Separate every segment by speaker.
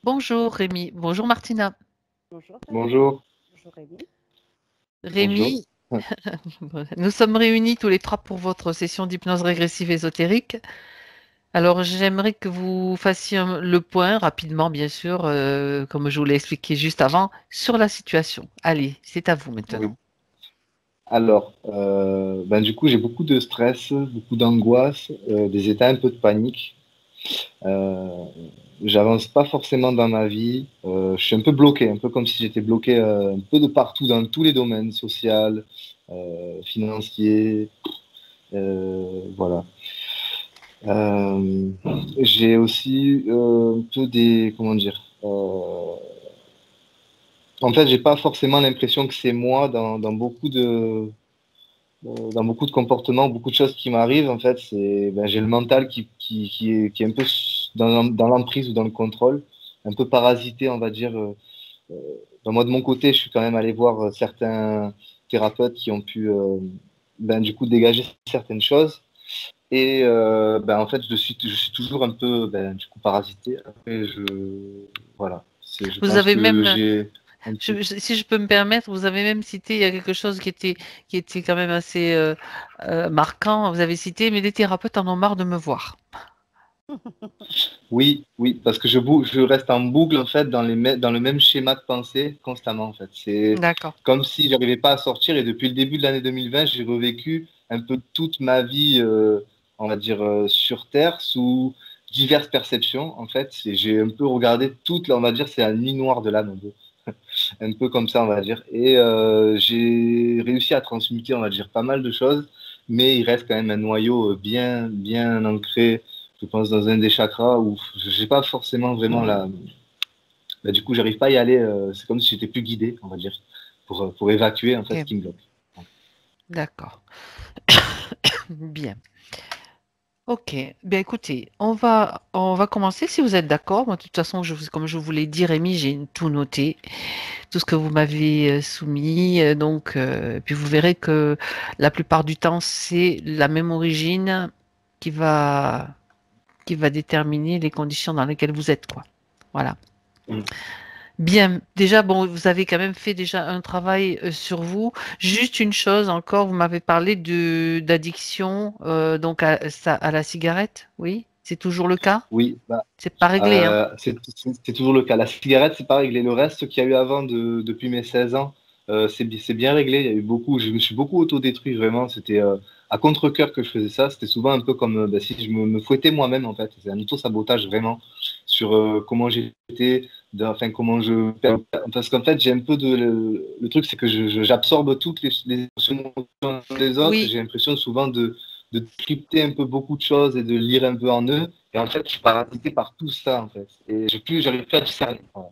Speaker 1: Bonjour Rémi, bonjour Martina.
Speaker 2: Bonjour David.
Speaker 3: Bonjour.
Speaker 2: Bonjour Rémi.
Speaker 3: Bonjour.
Speaker 1: Rémi, nous sommes réunis tous les trois pour votre session d'hypnose régressive ésotérique. Alors j'aimerais que vous fassiez le point rapidement, bien sûr, comme je vous l'ai expliqué juste avant, sur la situation. Allez, c'est à vous
Speaker 3: Oui.
Speaker 1: maintenant.
Speaker 3: Alors, du coup, j'ai beaucoup de stress, beaucoup d'angoisse, des états un peu de panique. Euh, J'avance pas forcément dans ma vie. Je suis un peu bloqué, un peu comme si j'étais bloqué un peu de partout dans tous les domaines, social, financier, voilà. Euh, j'ai aussi un peu des, comment dire, en fait, j'ai pas forcément l'impression que c'est moi dans beaucoup de comportements, beaucoup de choses qui m'arrivent. En fait, j'ai le mental qui est un peu dans l'emprise ou dans le contrôle, un peu parasité, on va dire. Moi, de mon côté, je suis quand même allé voir certains thérapeutes qui ont pu, du coup, dégager certaines choses. Et en fait, je suis toujours un peu, du coup, parasité. Après, voilà. Je
Speaker 1: Vous
Speaker 3: pense
Speaker 1: avez
Speaker 3: que
Speaker 1: même,
Speaker 3: j'ai un peu.
Speaker 1: si je peux me permettre, vous avez même cité, il y a quelque chose qui était quand même assez marquant. Vous avez cité, mais les thérapeutes en ont marre de me voir.
Speaker 3: Oui, oui, parce que je reste en boucle en fait dans le même schéma de pensée constamment en fait. C'est
Speaker 1: D'accord.
Speaker 3: comme si j'arrivais pas à sortir et depuis le début de l'année 2020, j'ai revécu un peu toute ma vie, on va dire sur Terre sous diverses perceptions en fait. J'ai un peu regardé toute, on va dire, c'est la nuit noire de l'âme un peu comme ça on va dire. Et j'ai réussi à transmuter, on va dire, pas mal de choses, mais il reste quand même un noyau bien ancré, je pense, dans un des chakras où je n'ai pas forcément vraiment du coup, j'arrive pas à y aller. C'est comme si j'étais plus guidé, on va dire, pour évacuer en fait ce
Speaker 1: Ok,
Speaker 3: qui me bloque.
Speaker 1: d'accord. Bien. Ok, bien écoutez, on va commencer si vous êtes d'accord. Moi, de toute façon, comme je vous l'ai dit, Rémi, j'ai tout noté, tout ce que vous m'avez soumis. Puis vous verrez que la plupart du temps, c'est la même origine qui va, qui va déterminer les conditions dans lesquelles vous êtes, quoi. Voilà.
Speaker 3: Mm.
Speaker 1: Bien, déjà, bon, vous avez quand même fait déjà un travail sur vous. Juste une chose encore, vous m'avez parlé d'addiction donc à la cigarette, oui? C'est toujours le cas?
Speaker 3: Oui,
Speaker 1: C'est pas réglé, hein?
Speaker 3: c'est toujours le cas. La cigarette, c'est pas réglé. Le reste, ce qu'il y a eu avant, depuis mes 16 ans, c'est bien réglé. Il y a eu beaucoup, je me suis beaucoup autodétruit, vraiment. C'était à contre-cœur que je faisais ça. C'était souvent un peu comme si je me fouettais moi-même, en fait. C'est un auto-sabotage, vraiment, sur comment j'étais, enfin, comment je. Parce qu'en fait, j'ai un peu de. Le truc, c'est que j'absorbe toutes les émotions des autres et
Speaker 1: Oui.
Speaker 3: j'ai l'impression souvent de crypter un peu beaucoup de choses et de lire un peu en eux. Et en fait, je suis parasité par tout ça, en fait. Et j'arrive plus à discerner. Voilà.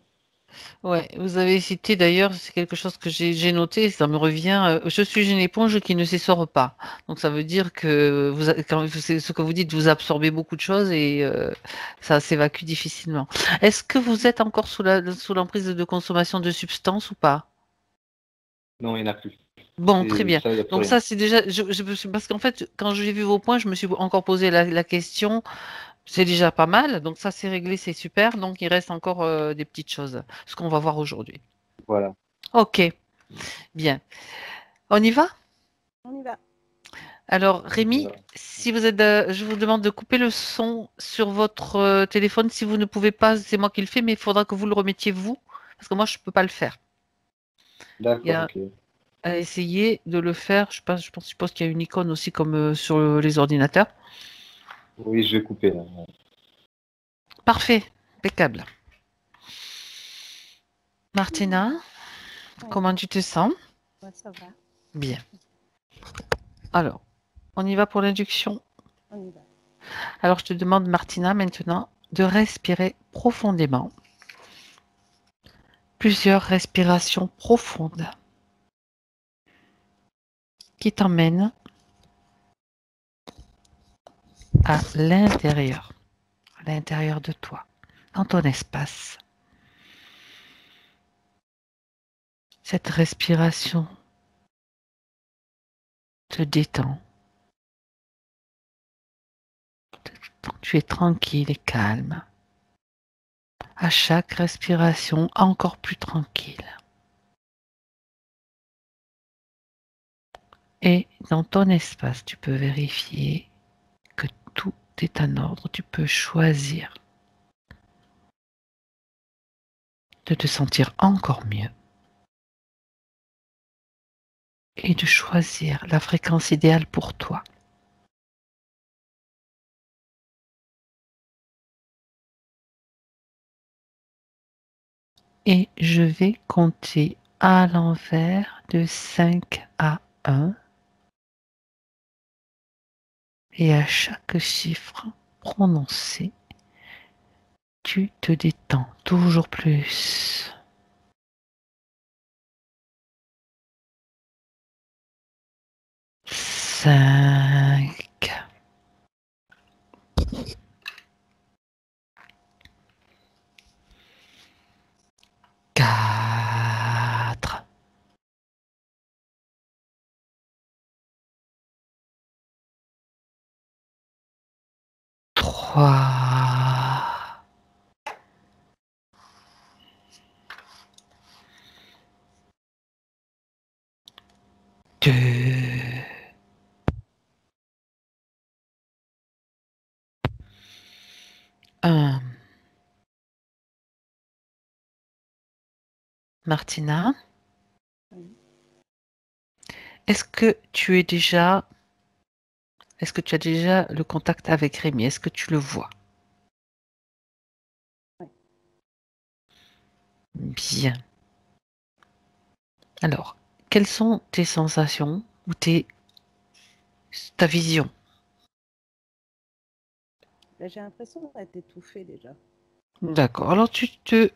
Speaker 1: Ouais, vous avez cité d'ailleurs, c'est quelque chose que j'ai noté, ça me revient. Je suis une éponge qui ne s'essore pas. Donc ça veut dire que c'est ce que vous dites, vous absorbez beaucoup de choses et ça s'évacue difficilement. Est-ce que vous êtes encore sous l'emprise de consommation de substances ou pas?
Speaker 3: Non, il n'y en a plus.
Speaker 1: Bon, très bien.
Speaker 3: Ça, il n'y a plus
Speaker 1: Donc
Speaker 3: rien.
Speaker 1: ça, c'est déjà, parce qu'en fait, quand j'ai vu vos points, je me suis encore posé la question. C'est déjà pas mal. Donc ça, c'est réglé, c'est super. Donc il reste encore des petites choses, ce qu'on va voir aujourd'hui.
Speaker 3: Voilà.
Speaker 1: Ok, bien. On y va?
Speaker 2: On y va.
Speaker 1: Alors, Rémi,
Speaker 3: Voilà.
Speaker 1: si vous êtes, je vous demande de couper le son sur votre téléphone. Si vous ne pouvez pas, c'est moi qui le fais, mais il faudra que vous le remettiez vous, parce que moi, je ne peux pas le faire. Il y
Speaker 3: D'accord,
Speaker 1: a
Speaker 3: ok.
Speaker 1: à essayer de le faire. Je suppose qu'il y a une icône aussi comme sur les ordinateurs.
Speaker 3: Oui, je vais couper, là.
Speaker 1: Parfait, impeccable. Martina,
Speaker 2: Oui,
Speaker 1: comment tu te sens?
Speaker 2: moi ça va.
Speaker 1: Bien. Alors, on y va pour l'induction.
Speaker 2: On y va.
Speaker 1: Alors, je te demande, Martina, maintenant, de respirer profondément. Plusieurs respirations profondes qui t'emmènent à l'intérieur de toi, dans ton espace. Cette respiration te détend. Tu es tranquille et calme, à chaque respiration encore plus tranquille. Et dans ton espace, tu peux vérifier que tout est en ordre. Tu peux choisir de te sentir encore mieux et de choisir la fréquence idéale pour toi. Et je vais compter à l'envers de 5 à 1. Et à chaque chiffre prononcé, tu te détends toujours plus. 5, 4, 3, 2, 1. Martina,
Speaker 2: Oui.
Speaker 1: est-ce que tu as déjà le contact avec Rémi? Est-ce que tu le vois?
Speaker 2: Oui.
Speaker 1: Bien. Alors, quelles sont tes sensations ou ta vision?
Speaker 2: Ben, j'ai l'impression d'être étouffée déjà.
Speaker 1: D'accord. Alors, tu te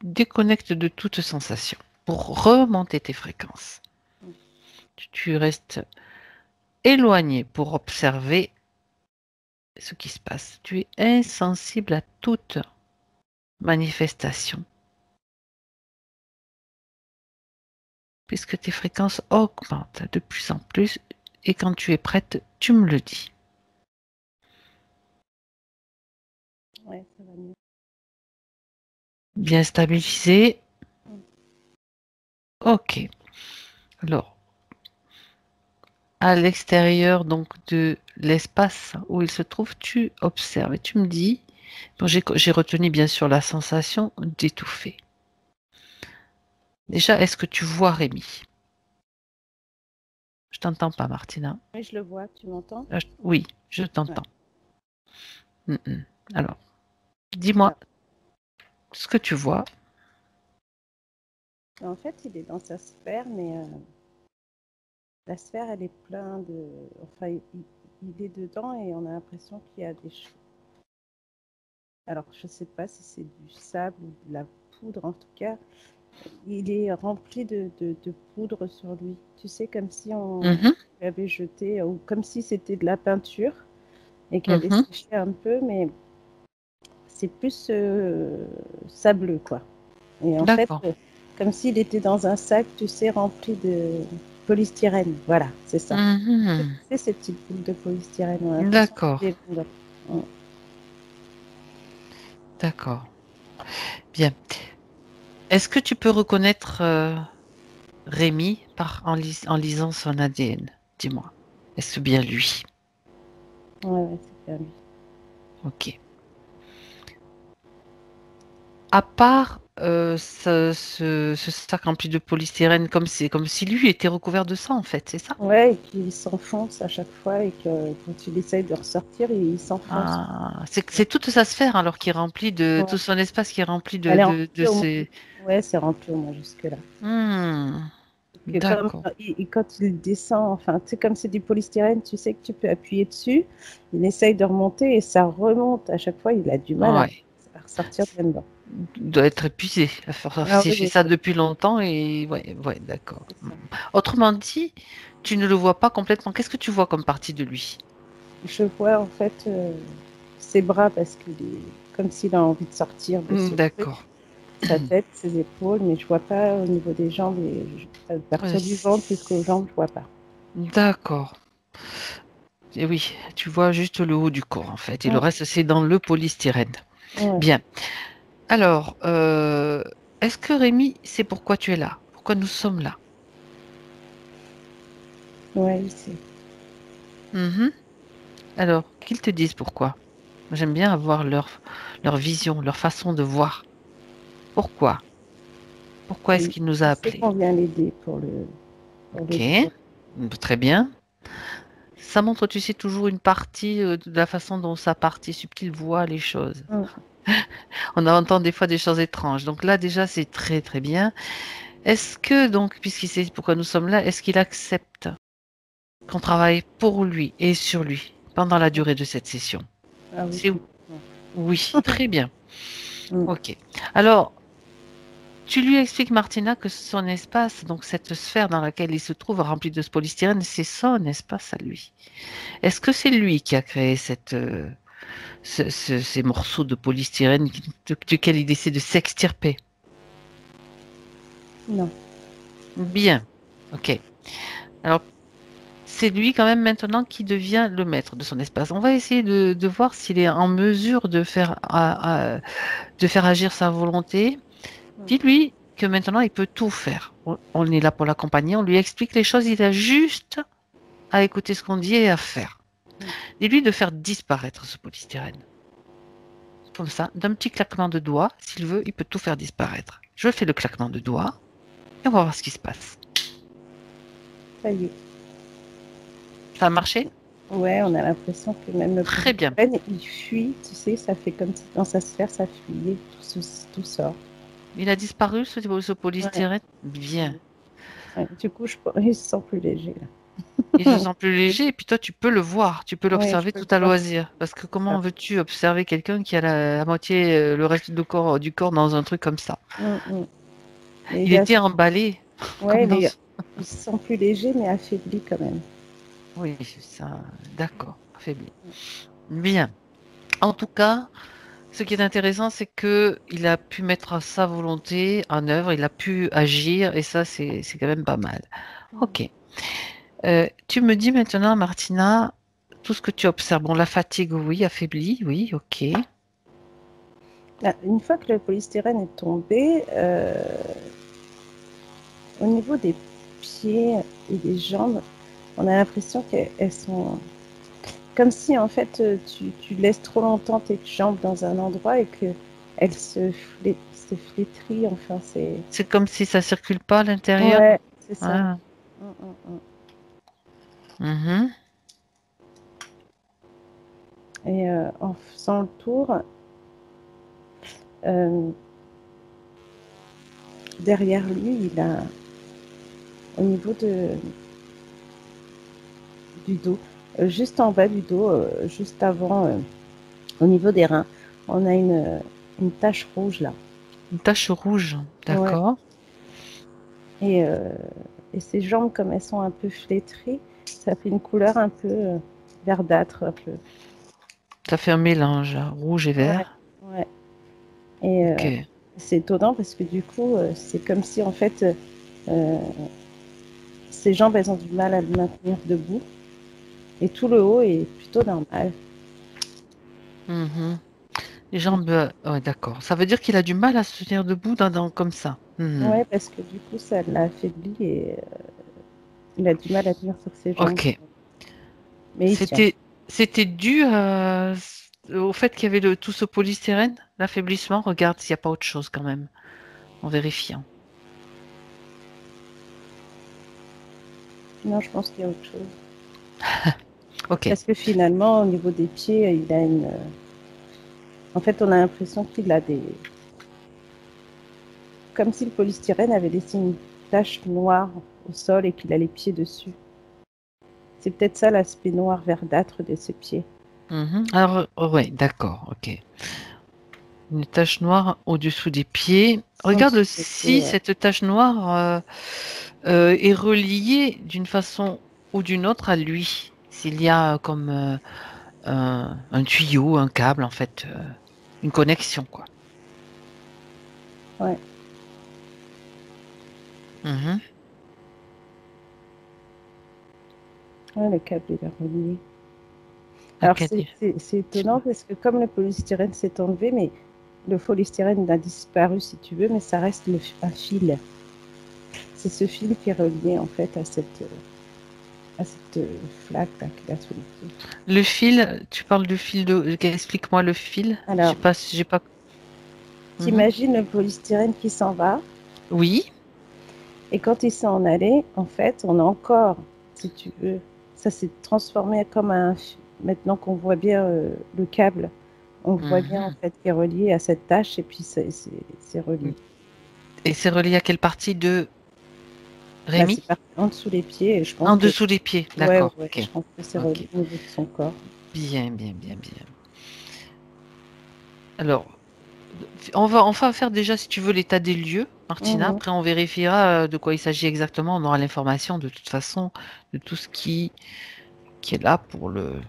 Speaker 1: déconnectes de toute sensation pour remonter tes fréquences.
Speaker 2: Mm.
Speaker 1: Tu restes éloigné pour observer ce qui se passe. Tu es insensible à toute manifestation, puisque tes fréquences augmentent de plus en plus, et quand tu es prête, tu me le dis.
Speaker 2: Ouais, ça va mieux.
Speaker 1: Bien stabilisé.
Speaker 2: Mm.
Speaker 1: Ok. Alors, à l'extérieur donc de l'espace où il se trouve, tu observes et tu me dis, bon, j'ai retenu bien sûr la sensation d'étouffer. Déjà, est-ce que tu vois Rémi? Je t'entends pas, Martina.
Speaker 2: Oui, je le vois, tu m'entends?
Speaker 1: Oui, je
Speaker 2: Ouais.
Speaker 1: t'entends. Alors, dis-moi
Speaker 2: Ah.
Speaker 1: ce que tu vois.
Speaker 2: En fait, il est dans sa sphère, mais la sphère, elle est pleine de... Enfin, il est dedans et on a l'impression qu'il y a des choses. Alors, je ne sais pas si c'est du sable ou de la poudre, en tout cas, il est rempli de poudre sur lui. Tu sais, comme si on
Speaker 1: Mhm,
Speaker 2: lui avait jeté, ou comme si c'était de la peinture et qu'elle avait
Speaker 1: mhm.
Speaker 2: séché un peu, mais c'est plus sableux, quoi. Et en fait,
Speaker 1: D'accord.
Speaker 2: comme s'il était dans un sac, tu sais, rempli de polystyrène. Voilà, c'est ça. Tu
Speaker 1: Mhm.
Speaker 2: sais, ces petites boules de polystyrène, on a l'impression
Speaker 1: D'accord.
Speaker 2: qu'il est dedans. Mm.
Speaker 1: D'accord. Bien. Est-ce que tu peux reconnaître Rémi en lisant son ADN? Dis-moi. Est-ce bien lui?
Speaker 2: Ouais, ouais, c'est bien lui.
Speaker 1: Ok. À part ce sac rempli de polystyrène, comme si lui était recouvert de sang, en fait, c'est ça?
Speaker 2: Ouais, et qu'il s'enfonce à chaque fois et que quand il essaye de ressortir, il s'enfonce.
Speaker 1: Ah, c'est toute sa sphère alors qui est remplie de
Speaker 2: Ouais.
Speaker 1: tout son espace qui est rempli
Speaker 2: Elle est
Speaker 1: de
Speaker 2: remplie au moins.
Speaker 1: ces.
Speaker 2: Ouais, c'est rempli au moins jusque-là.
Speaker 1: Hmm,
Speaker 2: Que comme
Speaker 1: d'accord.
Speaker 2: quand il descend, enfin, tu sais, comme c'est du polystyrène, tu sais que tu peux appuyer dessus. Il essaye de remonter et ça remonte. À chaque fois, il a du mal
Speaker 1: Ouais.
Speaker 2: à ressortir de là-dedans.
Speaker 1: Il doit être épuisé.
Speaker 2: Ah
Speaker 1: S'il
Speaker 2: oui,
Speaker 1: fait
Speaker 2: oui,
Speaker 1: ça depuis longtemps et ouais, d'accord.
Speaker 2: c'est ça.
Speaker 1: Autrement dit, tu ne le vois pas complètement. Qu'est-ce que tu vois comme partie de lui?
Speaker 2: Je vois en fait ses bras parce qu'il est comme s'il a envie de sortir de ce truc.
Speaker 1: D'accord.
Speaker 2: Sa tête, ses épaules, mais je vois pas au niveau des jambes. À
Speaker 1: Ouais,
Speaker 2: partir du ventre jusqu'aux jambes, je vois pas.
Speaker 1: d'accord. Et oui, tu vois juste le haut du corps en fait. Et le
Speaker 2: Mm,
Speaker 1: reste, c'est dans le polystyrène.
Speaker 2: ouais.
Speaker 1: Bien. Alors, est-ce que Rémi sait pourquoi tu es là? Pourquoi nous sommes là?
Speaker 2: Ouais, il sait.
Speaker 1: Mhm. Alors, qu'ils te disent pourquoi. J'aime bien avoir leur vision, leur façon de voir. Pourquoi? Pourquoi est-ce qu'il nous a
Speaker 2: Il sait
Speaker 1: appelés?
Speaker 2: qu'on vient l'aider pour le
Speaker 1: Ok,
Speaker 2: tour.
Speaker 1: très bien. Ça montre, tu sais, toujours une partie de la façon dont sa partie subtile voit les choses.
Speaker 2: Mm.
Speaker 1: On entend des fois des choses étranges. Donc là, déjà, c'est très, très bien. Est-ce que, donc, puisqu'il sait pourquoi nous sommes là, est-ce qu'il accepte qu'on travaille pour lui et sur lui pendant la durée de cette session?
Speaker 2: Ah oui,
Speaker 1: C'est
Speaker 2: tout.
Speaker 1: oui, très bien.
Speaker 2: Mm.
Speaker 1: Ok. Alors, tu lui expliques, Martina, que son espace, donc cette sphère dans laquelle il se trouve remplie de ce polystyrène, c'est son espace à lui. Est-ce que c'est lui qui a créé ces morceaux de polystyrène duquel il essaie de s'extirper?
Speaker 2: Non.
Speaker 1: Bien. Ok. Alors, c'est lui quand même maintenant qui devient le maître de son espace. On va essayer de voir s'il est en mesure de faire agir sa volonté. Dis-lui que maintenant il peut tout faire. On est là pour l'accompagner, on lui explique les choses, il a juste à écouter ce qu'on dit et à faire. Dis-lui de faire disparaître ce polystyrène. Comme ça, d'un petit claquement de doigts, s'il veut, il peut tout faire disparaître. Je fais le claquement de doigts et on va voir ce qui se passe.
Speaker 2: Ça y est.
Speaker 1: Ça a marché?
Speaker 2: Ouais, on a l'impression que même le
Speaker 1: Très bien.
Speaker 2: polystyrène, il fuit, tu sais, ça fait comme si dans sa sphère, ça fuyait, tout sort.
Speaker 1: Il a disparu ce
Speaker 2: Ouais.
Speaker 1: polystyrène? Bien.
Speaker 2: Ouais. Du coup, il se sent plus léger,
Speaker 1: Il se
Speaker 2: là.
Speaker 1: sent plus léger et puis toi tu peux le voir, tu peux
Speaker 2: Oui, je
Speaker 1: l'observer
Speaker 2: peux le
Speaker 1: tout à
Speaker 2: voir.
Speaker 1: loisir. Parce que comment
Speaker 2: Ça.
Speaker 1: veux-tu observer quelqu'un qui a la moitié, le reste du corps dans un truc comme ça?
Speaker 2: Mm, mm. Mais
Speaker 1: Il était emballé,
Speaker 2: ouais,
Speaker 1: comme dans
Speaker 2: mais
Speaker 1: ce...
Speaker 2: il se sent plus léger, mais affaibli quand même.
Speaker 1: Oui, c'est ça, d'accord, affaibli. Bien. En tout cas, ce qui est intéressant, c'est que il a pu mettre sa volonté en œuvre, il a pu agir, et ça, c'est quand même pas mal. Ok. Tu me dis maintenant, Martina, tout ce que tu observes. Bon, la fatigue, oui, affaiblie, oui, ok.
Speaker 2: Là, une fois que le polystyrène est tombé, au niveau des pieds et des jambes, on a l'impression qu'elles sont comme si en fait tu laisses trop longtemps tes jambes dans un endroit et que elles se flétrissent. Enfin, c'est
Speaker 1: C'est comme si ça circule pas à l'intérieur.
Speaker 2: ouais, c'est ça.
Speaker 1: Ah,
Speaker 2: Mm, mm, mm.
Speaker 1: mhm.
Speaker 2: Et en faisant le tour, euh, derrière lui, il a au niveau du dos, juste en bas du dos, juste avant, au niveau des reins, on a une tache rouge là.
Speaker 1: Une tache rouge,
Speaker 2: Ouais.
Speaker 1: d'accord.
Speaker 2: Et, euh, et ses jambes, comme elles sont un peu flétries, ça fait une couleur un peu verdâtre, un peu.
Speaker 1: Ça fait un mélange, rouge et
Speaker 2: Ouais,
Speaker 1: vert.
Speaker 2: ouais. Et
Speaker 1: Ok.
Speaker 2: c'est étonnant parce que du coup, c'est comme si en fait, euh, ses jambes, elles ont du mal à le maintenir debout. Et tout le haut est plutôt normal.
Speaker 1: Mhm. Les jambes, ouais, d'accord. Ça veut dire qu'il a du mal à se tenir debout comme ça. Mhm.
Speaker 2: Ouais, parce que du coup, ça l'a affaibli et il a du mal à tenir sur ses jambes.
Speaker 1: Ok.
Speaker 2: Mais il tient.
Speaker 1: C'était dû au fait qu'il y avait tout ce polystyrène, l'affaiblissement. Regarde s'il n'y a pas autre chose quand même, en vérifiant.
Speaker 2: Non, je pense qu'il y a autre chose.
Speaker 1: Ok.
Speaker 2: Parce que finalement, au niveau des pieds, il a une. En fait, on a l'impression qu'il a des. Comme si le polystyrène avait laissé une tache noire au sol et qu'il a les pieds dessus. C'est peut-être ça l'aspect noir verdâtre de ses pieds.
Speaker 1: Mhm. Alors, ouais, d'accord, ok. Une tache noire au-dessous des pieds.
Speaker 2: En
Speaker 1: Regarde
Speaker 2: dessous des pieds,
Speaker 1: si
Speaker 2: ouais.
Speaker 1: cette tache noire est reliée d'une façon ou d'une autre à lui. S'il y a comme un tuyau, un câble, en fait, une connexion, quoi.
Speaker 2: Ouais.
Speaker 1: Mhm.
Speaker 2: Ouais, le câble est relié.
Speaker 1: À
Speaker 2: Alors,
Speaker 1: quel-
Speaker 2: c'est étonnant parce que comme le polystyrène s'est enlevé, mais le polystyrène a disparu, si tu veux, mais ça reste un fil. C'est ce fil qui est relié, en fait, à cette flaque là, qu'il a sous les pieds.
Speaker 1: Le fil, tu parles du fil de... Explique-moi le fil.
Speaker 2: Alors,
Speaker 1: J'ai pas... Mhm.
Speaker 2: t'imagines le polystyrène qui s'en va,
Speaker 1: Oui.
Speaker 2: et quand il s'en allait, en fait, on a encore, si tu veux, ça s'est transformé comme maintenant qu'on voit bien le câble, on voit bien, en
Speaker 1: Mhm.
Speaker 2: fait, qui est relié à cette tache, et puis c'est relié.
Speaker 1: Et c'est relié à quelle partie de
Speaker 2: Là,
Speaker 1: Rémi?
Speaker 2: c'est parti en dessous les pieds, et je pense
Speaker 1: En
Speaker 2: que,
Speaker 1: dessous des pieds.
Speaker 2: ouais,
Speaker 1: D'accord.
Speaker 2: ouais,
Speaker 1: Ok.
Speaker 2: je pense que c'est
Speaker 1: Ok.
Speaker 2: relié au niveau de son corps.
Speaker 1: Bien, bien, bien, bien. Alors, on va faire déjà, si tu veux, l'état des lieux, Martina.
Speaker 2: Mhm.
Speaker 1: Après, on vérifiera de quoi il s'agit exactement. On aura l'information de toute façon de tout ce qui est là pour
Speaker 2: Mhm.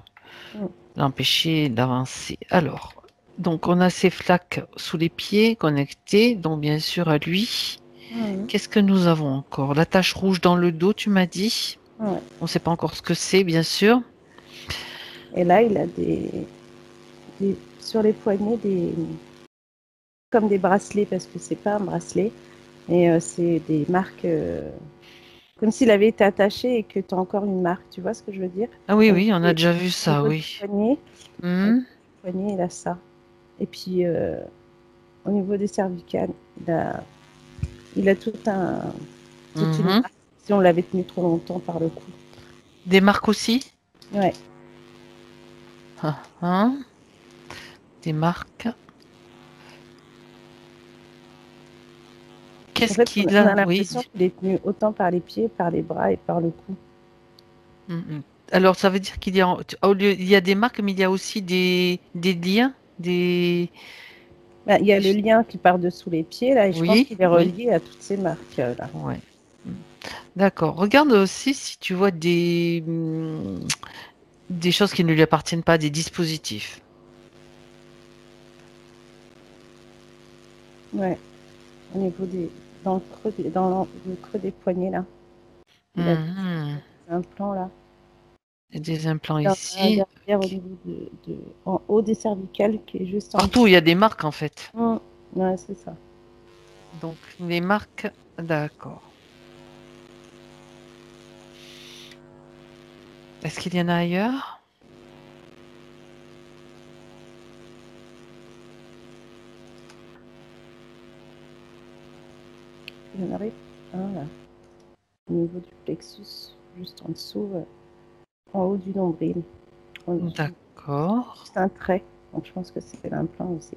Speaker 1: l'empêcher d'avancer. Alors, donc on a ces flaques sous les pieds connectées, donc bien sûr à lui.
Speaker 2: Mhm.
Speaker 1: Qu'est-ce que nous avons encore? La tache rouge dans le dos, tu m'as dit.
Speaker 2: Ouais.
Speaker 1: On ne sait pas encore ce que c'est, bien sûr.
Speaker 2: Et là, il a sur les poignets comme des bracelets, parce que c'est pas un bracelet, mais c'est des marques, comme s'il avait été attaché et que tu as encore une marque, tu vois ce que je veux dire?
Speaker 1: Ah oui,
Speaker 2: Au
Speaker 1: oui, on a déjà vu ça,
Speaker 2: niveau du
Speaker 1: oui.
Speaker 2: poignet,
Speaker 1: Hmm.
Speaker 2: il a ça. Et puis, au niveau des cervicales, il a toute une
Speaker 1: Mhm.
Speaker 2: marque, si on l'avait tenu trop longtemps par le cou.
Speaker 1: Des marques aussi?
Speaker 2: Ouais.
Speaker 1: Ah, hein. Des marques.
Speaker 2: En
Speaker 1: Qu'est-ce
Speaker 2: fait,
Speaker 1: qu'il
Speaker 2: on a
Speaker 1: a? Oui.
Speaker 2: l'impression qu'il est tenu autant par les pieds, par les bras et par le cou.
Speaker 1: Mhm. Alors, ça veut dire qu'il y a, il y a des marques, mais il y a aussi des liens, des...
Speaker 2: Il y a le lien qui part dessous les pieds, là, et je pense
Speaker 1: Oui,
Speaker 2: qu'il est
Speaker 1: oui.
Speaker 2: relié à toutes ces marques, là.
Speaker 1: Ouais. D'accord. Regarde aussi si tu vois des choses qui ne lui appartiennent pas, des dispositifs.
Speaker 2: Ouais. Au niveau dans le creux des poignets, là. Il a
Speaker 1: Mhm.
Speaker 2: des implants, là.
Speaker 1: Il y a des implants
Speaker 2: Il y en a un
Speaker 1: ici.
Speaker 2: derrière au niveau en haut des cervicales qui est juste en
Speaker 1: Partout,
Speaker 2: dessous.
Speaker 1: il y a des marques en fait.
Speaker 2: Ouais, c'est ça.
Speaker 1: Donc, les marques, d'accord. Est-ce qu'il y en a ailleurs?
Speaker 2: Il y en arrive un, là. Au niveau du plexus, juste en dessous, en haut du nombril.
Speaker 1: D'accord.
Speaker 2: C'est un trait. Donc, je pense que c'est l'implant aussi.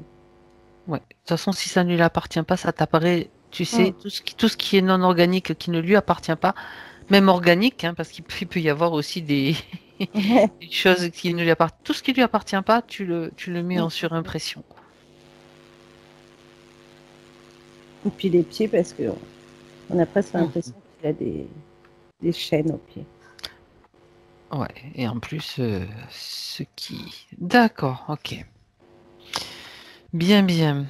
Speaker 1: Ouais. De toute façon, si ça ne lui appartient pas, ça t'apparaît, tu sais,
Speaker 2: Hum.
Speaker 1: tout ce qui est non organique, qui ne lui appartient pas, même organique, hein, parce il peut y avoir aussi des, des choses qui ne lui appartiennent. Tout ce qui ne lui appartient pas, tu le mets en surimpression.
Speaker 2: Et puis les pieds, parce qu'on a presque
Speaker 1: Mhm.
Speaker 2: l'impression qu'il a des chaînes aux pieds.
Speaker 1: Ouais. Et en plus, ce qui... D'accord, ok. Bien, bien.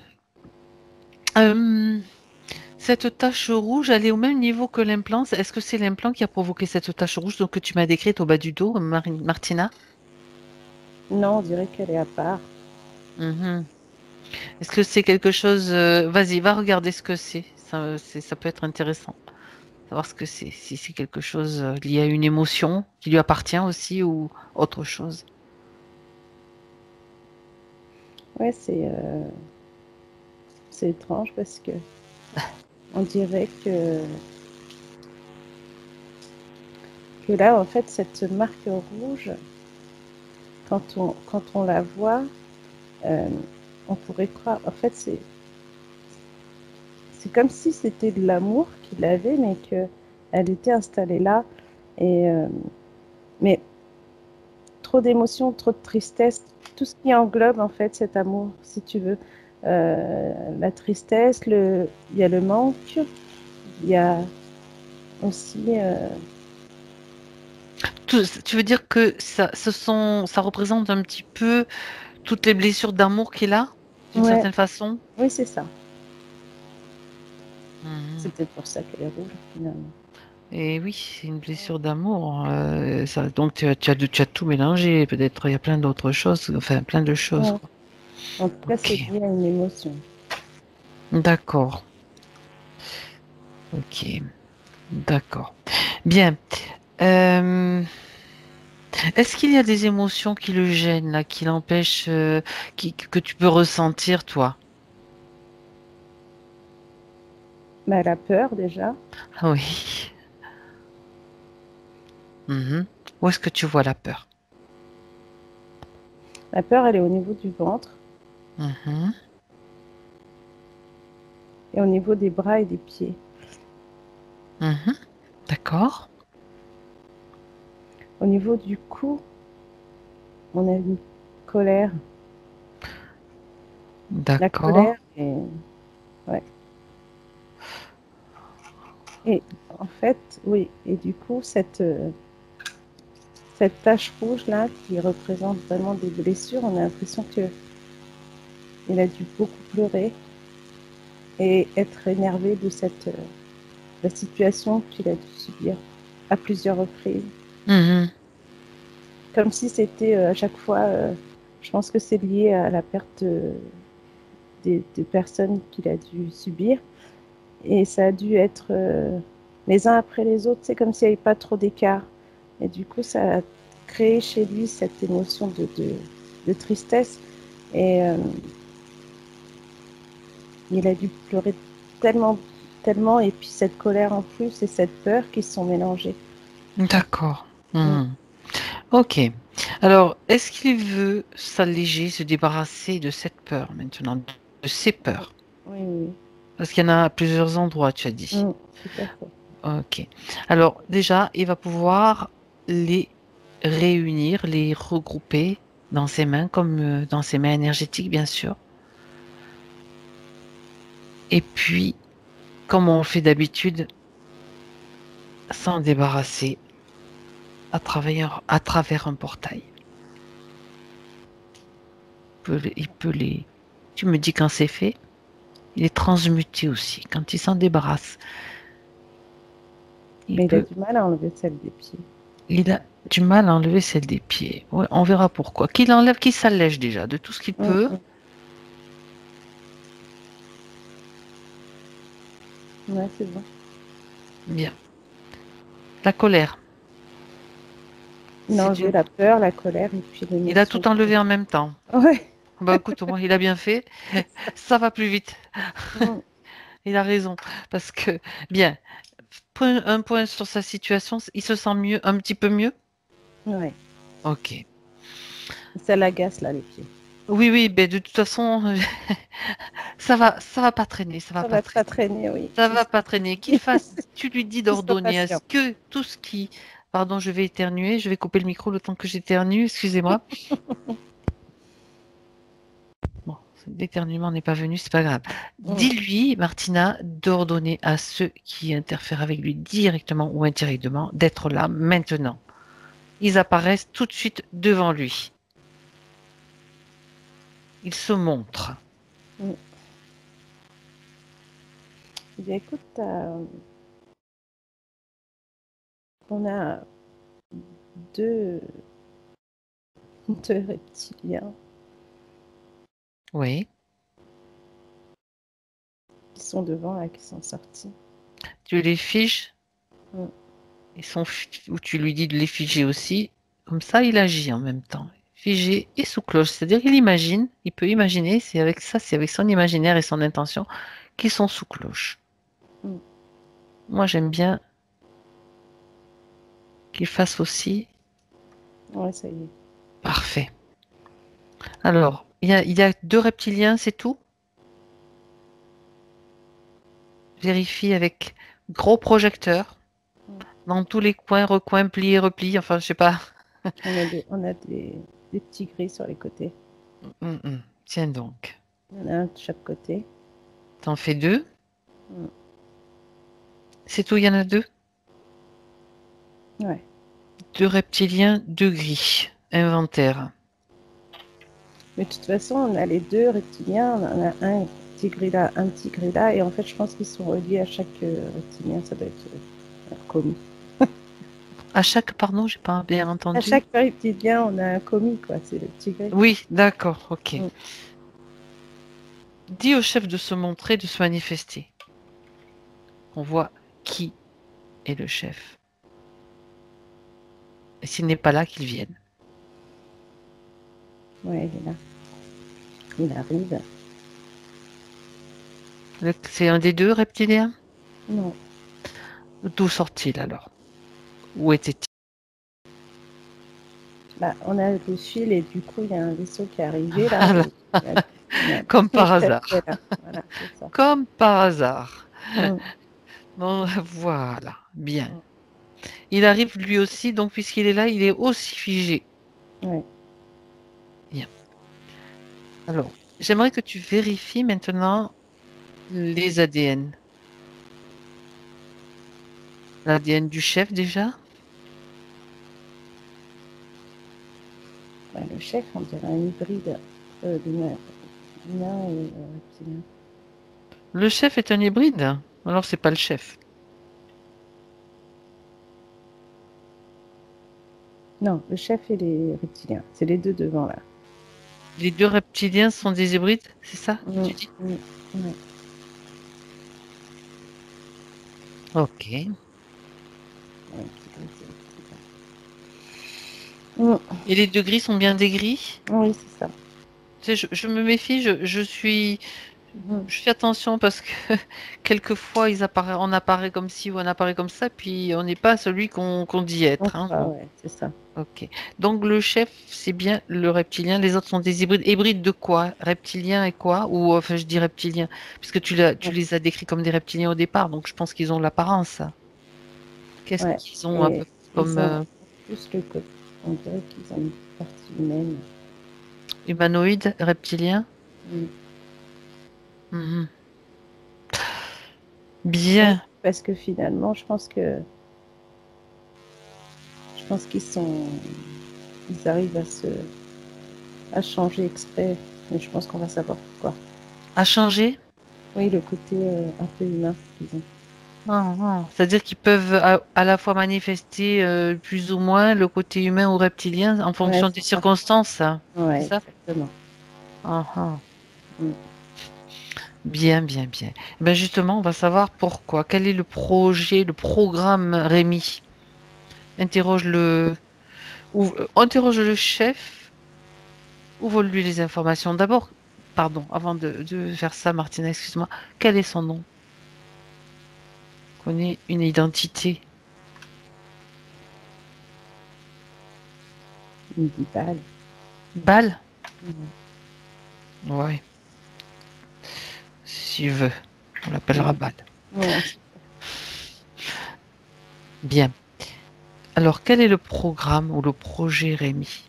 Speaker 1: Cette tache rouge, elle est au même niveau que l'implant. Est-ce que c'est l'implant qui a provoqué cette tache rouge donc, que tu m'as décrite au bas du dos, Martina?
Speaker 2: Non, on dirait qu'elle est à part.
Speaker 1: Mhm. Est-ce que c'est quelque chose... Vas-y, va regarder ce que c'est. Ça peut être intéressant. Savoir ce que c'est. Si c'est quelque chose lié à une émotion qui lui appartient aussi ou autre chose.
Speaker 2: Ouais, c'est étrange parce que on dirait que là, en fait, cette marque rouge, quand on la voit, on pourrait croire. En fait, c'est comme si c'était de l'amour qu'il avait, mais qu'elle était installée là. Mais trop d'émotions, trop de tristesse, tout ce qui englobe en fait cet amour, si tu veux. La tristesse, il y a le manque, il y a aussi.
Speaker 1: Tu veux dire que ça représente un petit peu toutes les blessures d'amour qu'il a, d'une
Speaker 2: Ouais,
Speaker 1: certaine façon?
Speaker 2: oui, c'est ça.
Speaker 1: Mhm.
Speaker 2: C'est peut-être pour ça qu'elle est rouge finalement.
Speaker 1: Et oui, c'est une blessure d'amour. Donc tu as tout mélangé. Peut-être il y a plein d'autres choses, enfin plein de choses,
Speaker 2: Ouais.
Speaker 1: quoi.
Speaker 2: En tout cas, c'est
Speaker 1: Ok,
Speaker 2: lié à une émotion.
Speaker 1: d'accord. Ok, d'accord. Bien. Euh, Est-ce qu'il y a des émotions qui le gênent, là, qui l'empêchent, que tu peux ressentir, toi?
Speaker 2: Mais la peur, déjà.
Speaker 1: Ah oui. Mhm. Où est-ce que tu vois la peur?
Speaker 2: La peur, elle est au niveau du ventre
Speaker 1: Mhm.
Speaker 2: et au niveau des bras et des pieds.
Speaker 1: Mhm. D'accord.
Speaker 2: Au niveau du cou, on a une colère. La
Speaker 1: D'accord.
Speaker 2: colère, et, ouais. Et en fait, oui. Et du coup, cette tache rouge là, qui représente vraiment des blessures, on a l'impression que il a dû beaucoup pleurer et être énervé de la situation qu'il a dû subir à plusieurs reprises.
Speaker 1: Mhm.
Speaker 2: Comme si c'était à chaque fois, je pense que c'est lié à la perte des personnes qu'il a dû subir. Et ça a dû être les uns après les autres. C'est comme s'il n'y avait pas trop d'écart. Et du coup, ça a créé chez lui cette émotion de tristesse. Et il a dû pleurer tellement, tellement. Et puis cette colère en plus et cette peur qui se sont mélangées.
Speaker 1: D'accord.
Speaker 2: Mm.
Speaker 1: Mhm. Ok. Alors, est-ce qu'il veut s'alléger, se débarrasser de cette peur maintenant, de ces peurs?
Speaker 2: Oui, oui.
Speaker 1: Parce qu'il y en a à plusieurs endroits, tu as dit.
Speaker 2: Mm, tout à fait.
Speaker 1: Ok. Alors, déjà, il va pouvoir les réunir, les regrouper dans ses mains, comme dans ses mains énergétiques, bien sûr. Et puis, comme on le fait d'habitude, s'en débarrasser à travers un portail. Il peut les. Tu me dis quand c'est fait, il est transmuté aussi. Quand il s'en débarrasse, il
Speaker 2: Mais il a
Speaker 1: peut.
Speaker 2: du mal à enlever celle des pieds.
Speaker 1: Il a du mal à enlever celle des pieds. Ouais, on verra pourquoi. Qu'il enlève, qu'il s'allège déjà de tout ce qu'il
Speaker 2: Mm,
Speaker 1: peut.
Speaker 2: mm. Ouais, c'est bon.
Speaker 1: Bien. La colère.
Speaker 2: Il a
Speaker 1: C'est
Speaker 2: enlevé
Speaker 1: une.
Speaker 2: la peur, la colère et puis
Speaker 1: Il a
Speaker 2: l'émotion.
Speaker 1: tout enlevé en même temps.
Speaker 2: Ouais.
Speaker 1: Bah écoute, moi, il a bien fait. Ça va plus vite.
Speaker 2: Mm.
Speaker 1: Il a raison. Parce que, bien, un point sur sa situation, il se sent mieux, un petit peu mieux.
Speaker 2: Ouais.
Speaker 1: Ok.
Speaker 2: Ça l'agace là, les pieds.
Speaker 1: Oui, oui, ben de toute façon, ça va pas traîner, ça va
Speaker 2: Ça
Speaker 1: pas
Speaker 2: va pas
Speaker 1: traîner.
Speaker 2: traîner, oui.
Speaker 1: Ça
Speaker 2: C'est
Speaker 1: va
Speaker 2: ce
Speaker 1: pas
Speaker 2: que
Speaker 1: traîner.
Speaker 2: je
Speaker 1: Qu'il
Speaker 2: dis.
Speaker 1: fasse, tu lui dis
Speaker 2: Qu'il soit
Speaker 1: d'ordonner à ce
Speaker 2: patient.
Speaker 1: que tout ce qui, pardon, je vais éternuer, je vais couper le micro le temps que j'éternue, excusez-moi. Bon, l'éternuement n'est pas venu, c'est pas grave.
Speaker 2: Mm.
Speaker 1: Dis-lui, Martina, d'ordonner à ceux qui interfèrent avec lui directement ou indirectement d'être là maintenant. Ils apparaissent tout de suite devant lui. Ils se montrent.
Speaker 2: Mm. Eh bien, écoute, on a deux, deux reptiliens
Speaker 1: Oui.
Speaker 2: qui sont devant, là, qui sont sortis.
Speaker 1: Tu les figes,
Speaker 2: Mm.
Speaker 1: ou tu lui dis de les figer aussi. Comme ça, il agit en même temps. Figé et sous cloche. C'est-à-dire qu'il imagine, il peut imaginer, c'est avec ça, c'est avec son imaginaire et son intention qu'ils sont sous cloche.
Speaker 2: Mm.
Speaker 1: Moi, j'aime bien qu'il fasse aussi.
Speaker 2: Ouais, ça y est.
Speaker 1: Parfait. Alors, il y a deux reptiliens, c'est tout. Vérifie avec gros projecteur
Speaker 2: Mm.
Speaker 1: dans tous les coins, recoins, pliés, replis. Enfin, je sais pas.
Speaker 2: On a des petits gris sur les côtés.
Speaker 1: Tiens donc.
Speaker 2: Il y en a un de chaque côté.
Speaker 1: T'en fais deux.
Speaker 2: Mm.
Speaker 1: C'est tout, il y en a deux.
Speaker 2: Ouais.
Speaker 1: Deux reptiliens, deux gris. Inventaire.
Speaker 2: Mais de toute façon, on a les deux reptiliens. On a un petit gris là, un petit gris là. Et en fait, je pense qu'ils sont reliés à chaque reptilien. Ça doit être commis.
Speaker 1: À chaque, pardon, j'ai pas bien
Speaker 2: À
Speaker 1: entendu.
Speaker 2: chaque reptilien, on a un commis, quoi. C'est le petit gris.
Speaker 1: Oui, d'accord, ok.
Speaker 2: Mm.
Speaker 1: dis au chef de se montrer, de se manifester. On voit qui est le chef. Et s'il n'est pas là, qu'il vienne.
Speaker 2: Ouais, il est là. Il arrive.
Speaker 1: C'est un des deux reptiliens?
Speaker 2: Non.
Speaker 1: D'où sort-il alors? Où était-il?
Speaker 2: Bah, on a le fil et du coup, il y a un vaisseau qui est arrivé là.
Speaker 1: Voilà. Comme par
Speaker 2: Le chef
Speaker 1: hasard.
Speaker 2: qui est là. Voilà, c'est ça.
Speaker 1: Comme par hasard.
Speaker 2: Mm.
Speaker 1: Bon, voilà, bien.
Speaker 2: Mm.
Speaker 1: Il arrive lui aussi, donc puisqu'il est là, il est aussi figé.
Speaker 2: Ouais.
Speaker 1: Bien. Alors, j'aimerais que tu vérifies maintenant les ADN. L'ADN du chef déjà?
Speaker 2: Bah, le chef, on dirait un hybride d'humain et reptilien.
Speaker 1: Le chef est un hybride? Alors c'est pas le chef.
Speaker 2: Non, le chef et les reptiliens. C'est les deux devant là.
Speaker 1: Les deux reptiliens sont des hybrides, c'est ça que
Speaker 2: Mm.
Speaker 1: tu dis?
Speaker 2: Mm. Ouais.
Speaker 1: Ok.
Speaker 2: Ouais, Mm.
Speaker 1: Et les deux gris sont bien des gris?
Speaker 2: Oui, c'est ça.
Speaker 1: Tu sais, je me méfie, je
Speaker 2: Mm.
Speaker 1: fais attention parce que quelquefois on apparaît comme ci ou on apparaît comme ça, puis on n'est pas celui qu'on dit être. Hein.
Speaker 2: Ah ouais, c'est ça.
Speaker 1: Ok. Donc le chef, c'est bien le reptilien. Les autres sont des hybrides. Hybrides de quoi? Reptilien et quoi? Ou enfin, je dis reptilien, puisque tu les as décrits comme des reptiliens au départ, donc je pense qu'ils ont l'apparence. Qu'est-ce
Speaker 2: Ouais.
Speaker 1: qu'ils ont un peu
Speaker 2: Et
Speaker 1: comme
Speaker 2: ils ont plus le côté. On dirait qu'ils ont une partie humaine.
Speaker 1: humanoïdes, reptiliens?
Speaker 2: Mm.
Speaker 1: Mhm.
Speaker 2: Oui,
Speaker 1: Bien.
Speaker 2: parce que finalement, je pense qu'ils arrivent à changer exprès, mais je pense qu'on va savoir pourquoi.
Speaker 1: À changer?
Speaker 2: Oui, le côté un peu humain, disons.
Speaker 1: C'est-à-dire qu'ils peuvent à la fois manifester plus ou moins le côté humain ou reptilien en
Speaker 2: Ouais,
Speaker 1: fonction des
Speaker 2: c'est ça.
Speaker 1: circonstances. C'est
Speaker 2: Ouais,
Speaker 1: ça?
Speaker 2: exactement.
Speaker 1: Ah, ah.
Speaker 2: Mm.
Speaker 1: Bien, bien, bien. Ben justement, on va savoir pourquoi. Quel est le projet, le programme Rémi? Interroge interroge le chef, ouvre-lui les informations. D'abord, pardon, avant de faire ça, Martina, excuse-moi, quel est son nom? Connaît une identité.
Speaker 2: Il me dit balle.
Speaker 1: Bal?
Speaker 2: Mm.
Speaker 1: Ouais, s'il veut. On l'appellera Bal.
Speaker 2: Ouais,
Speaker 1: Bien. Alors, quel est le programme ou le projet Rémi?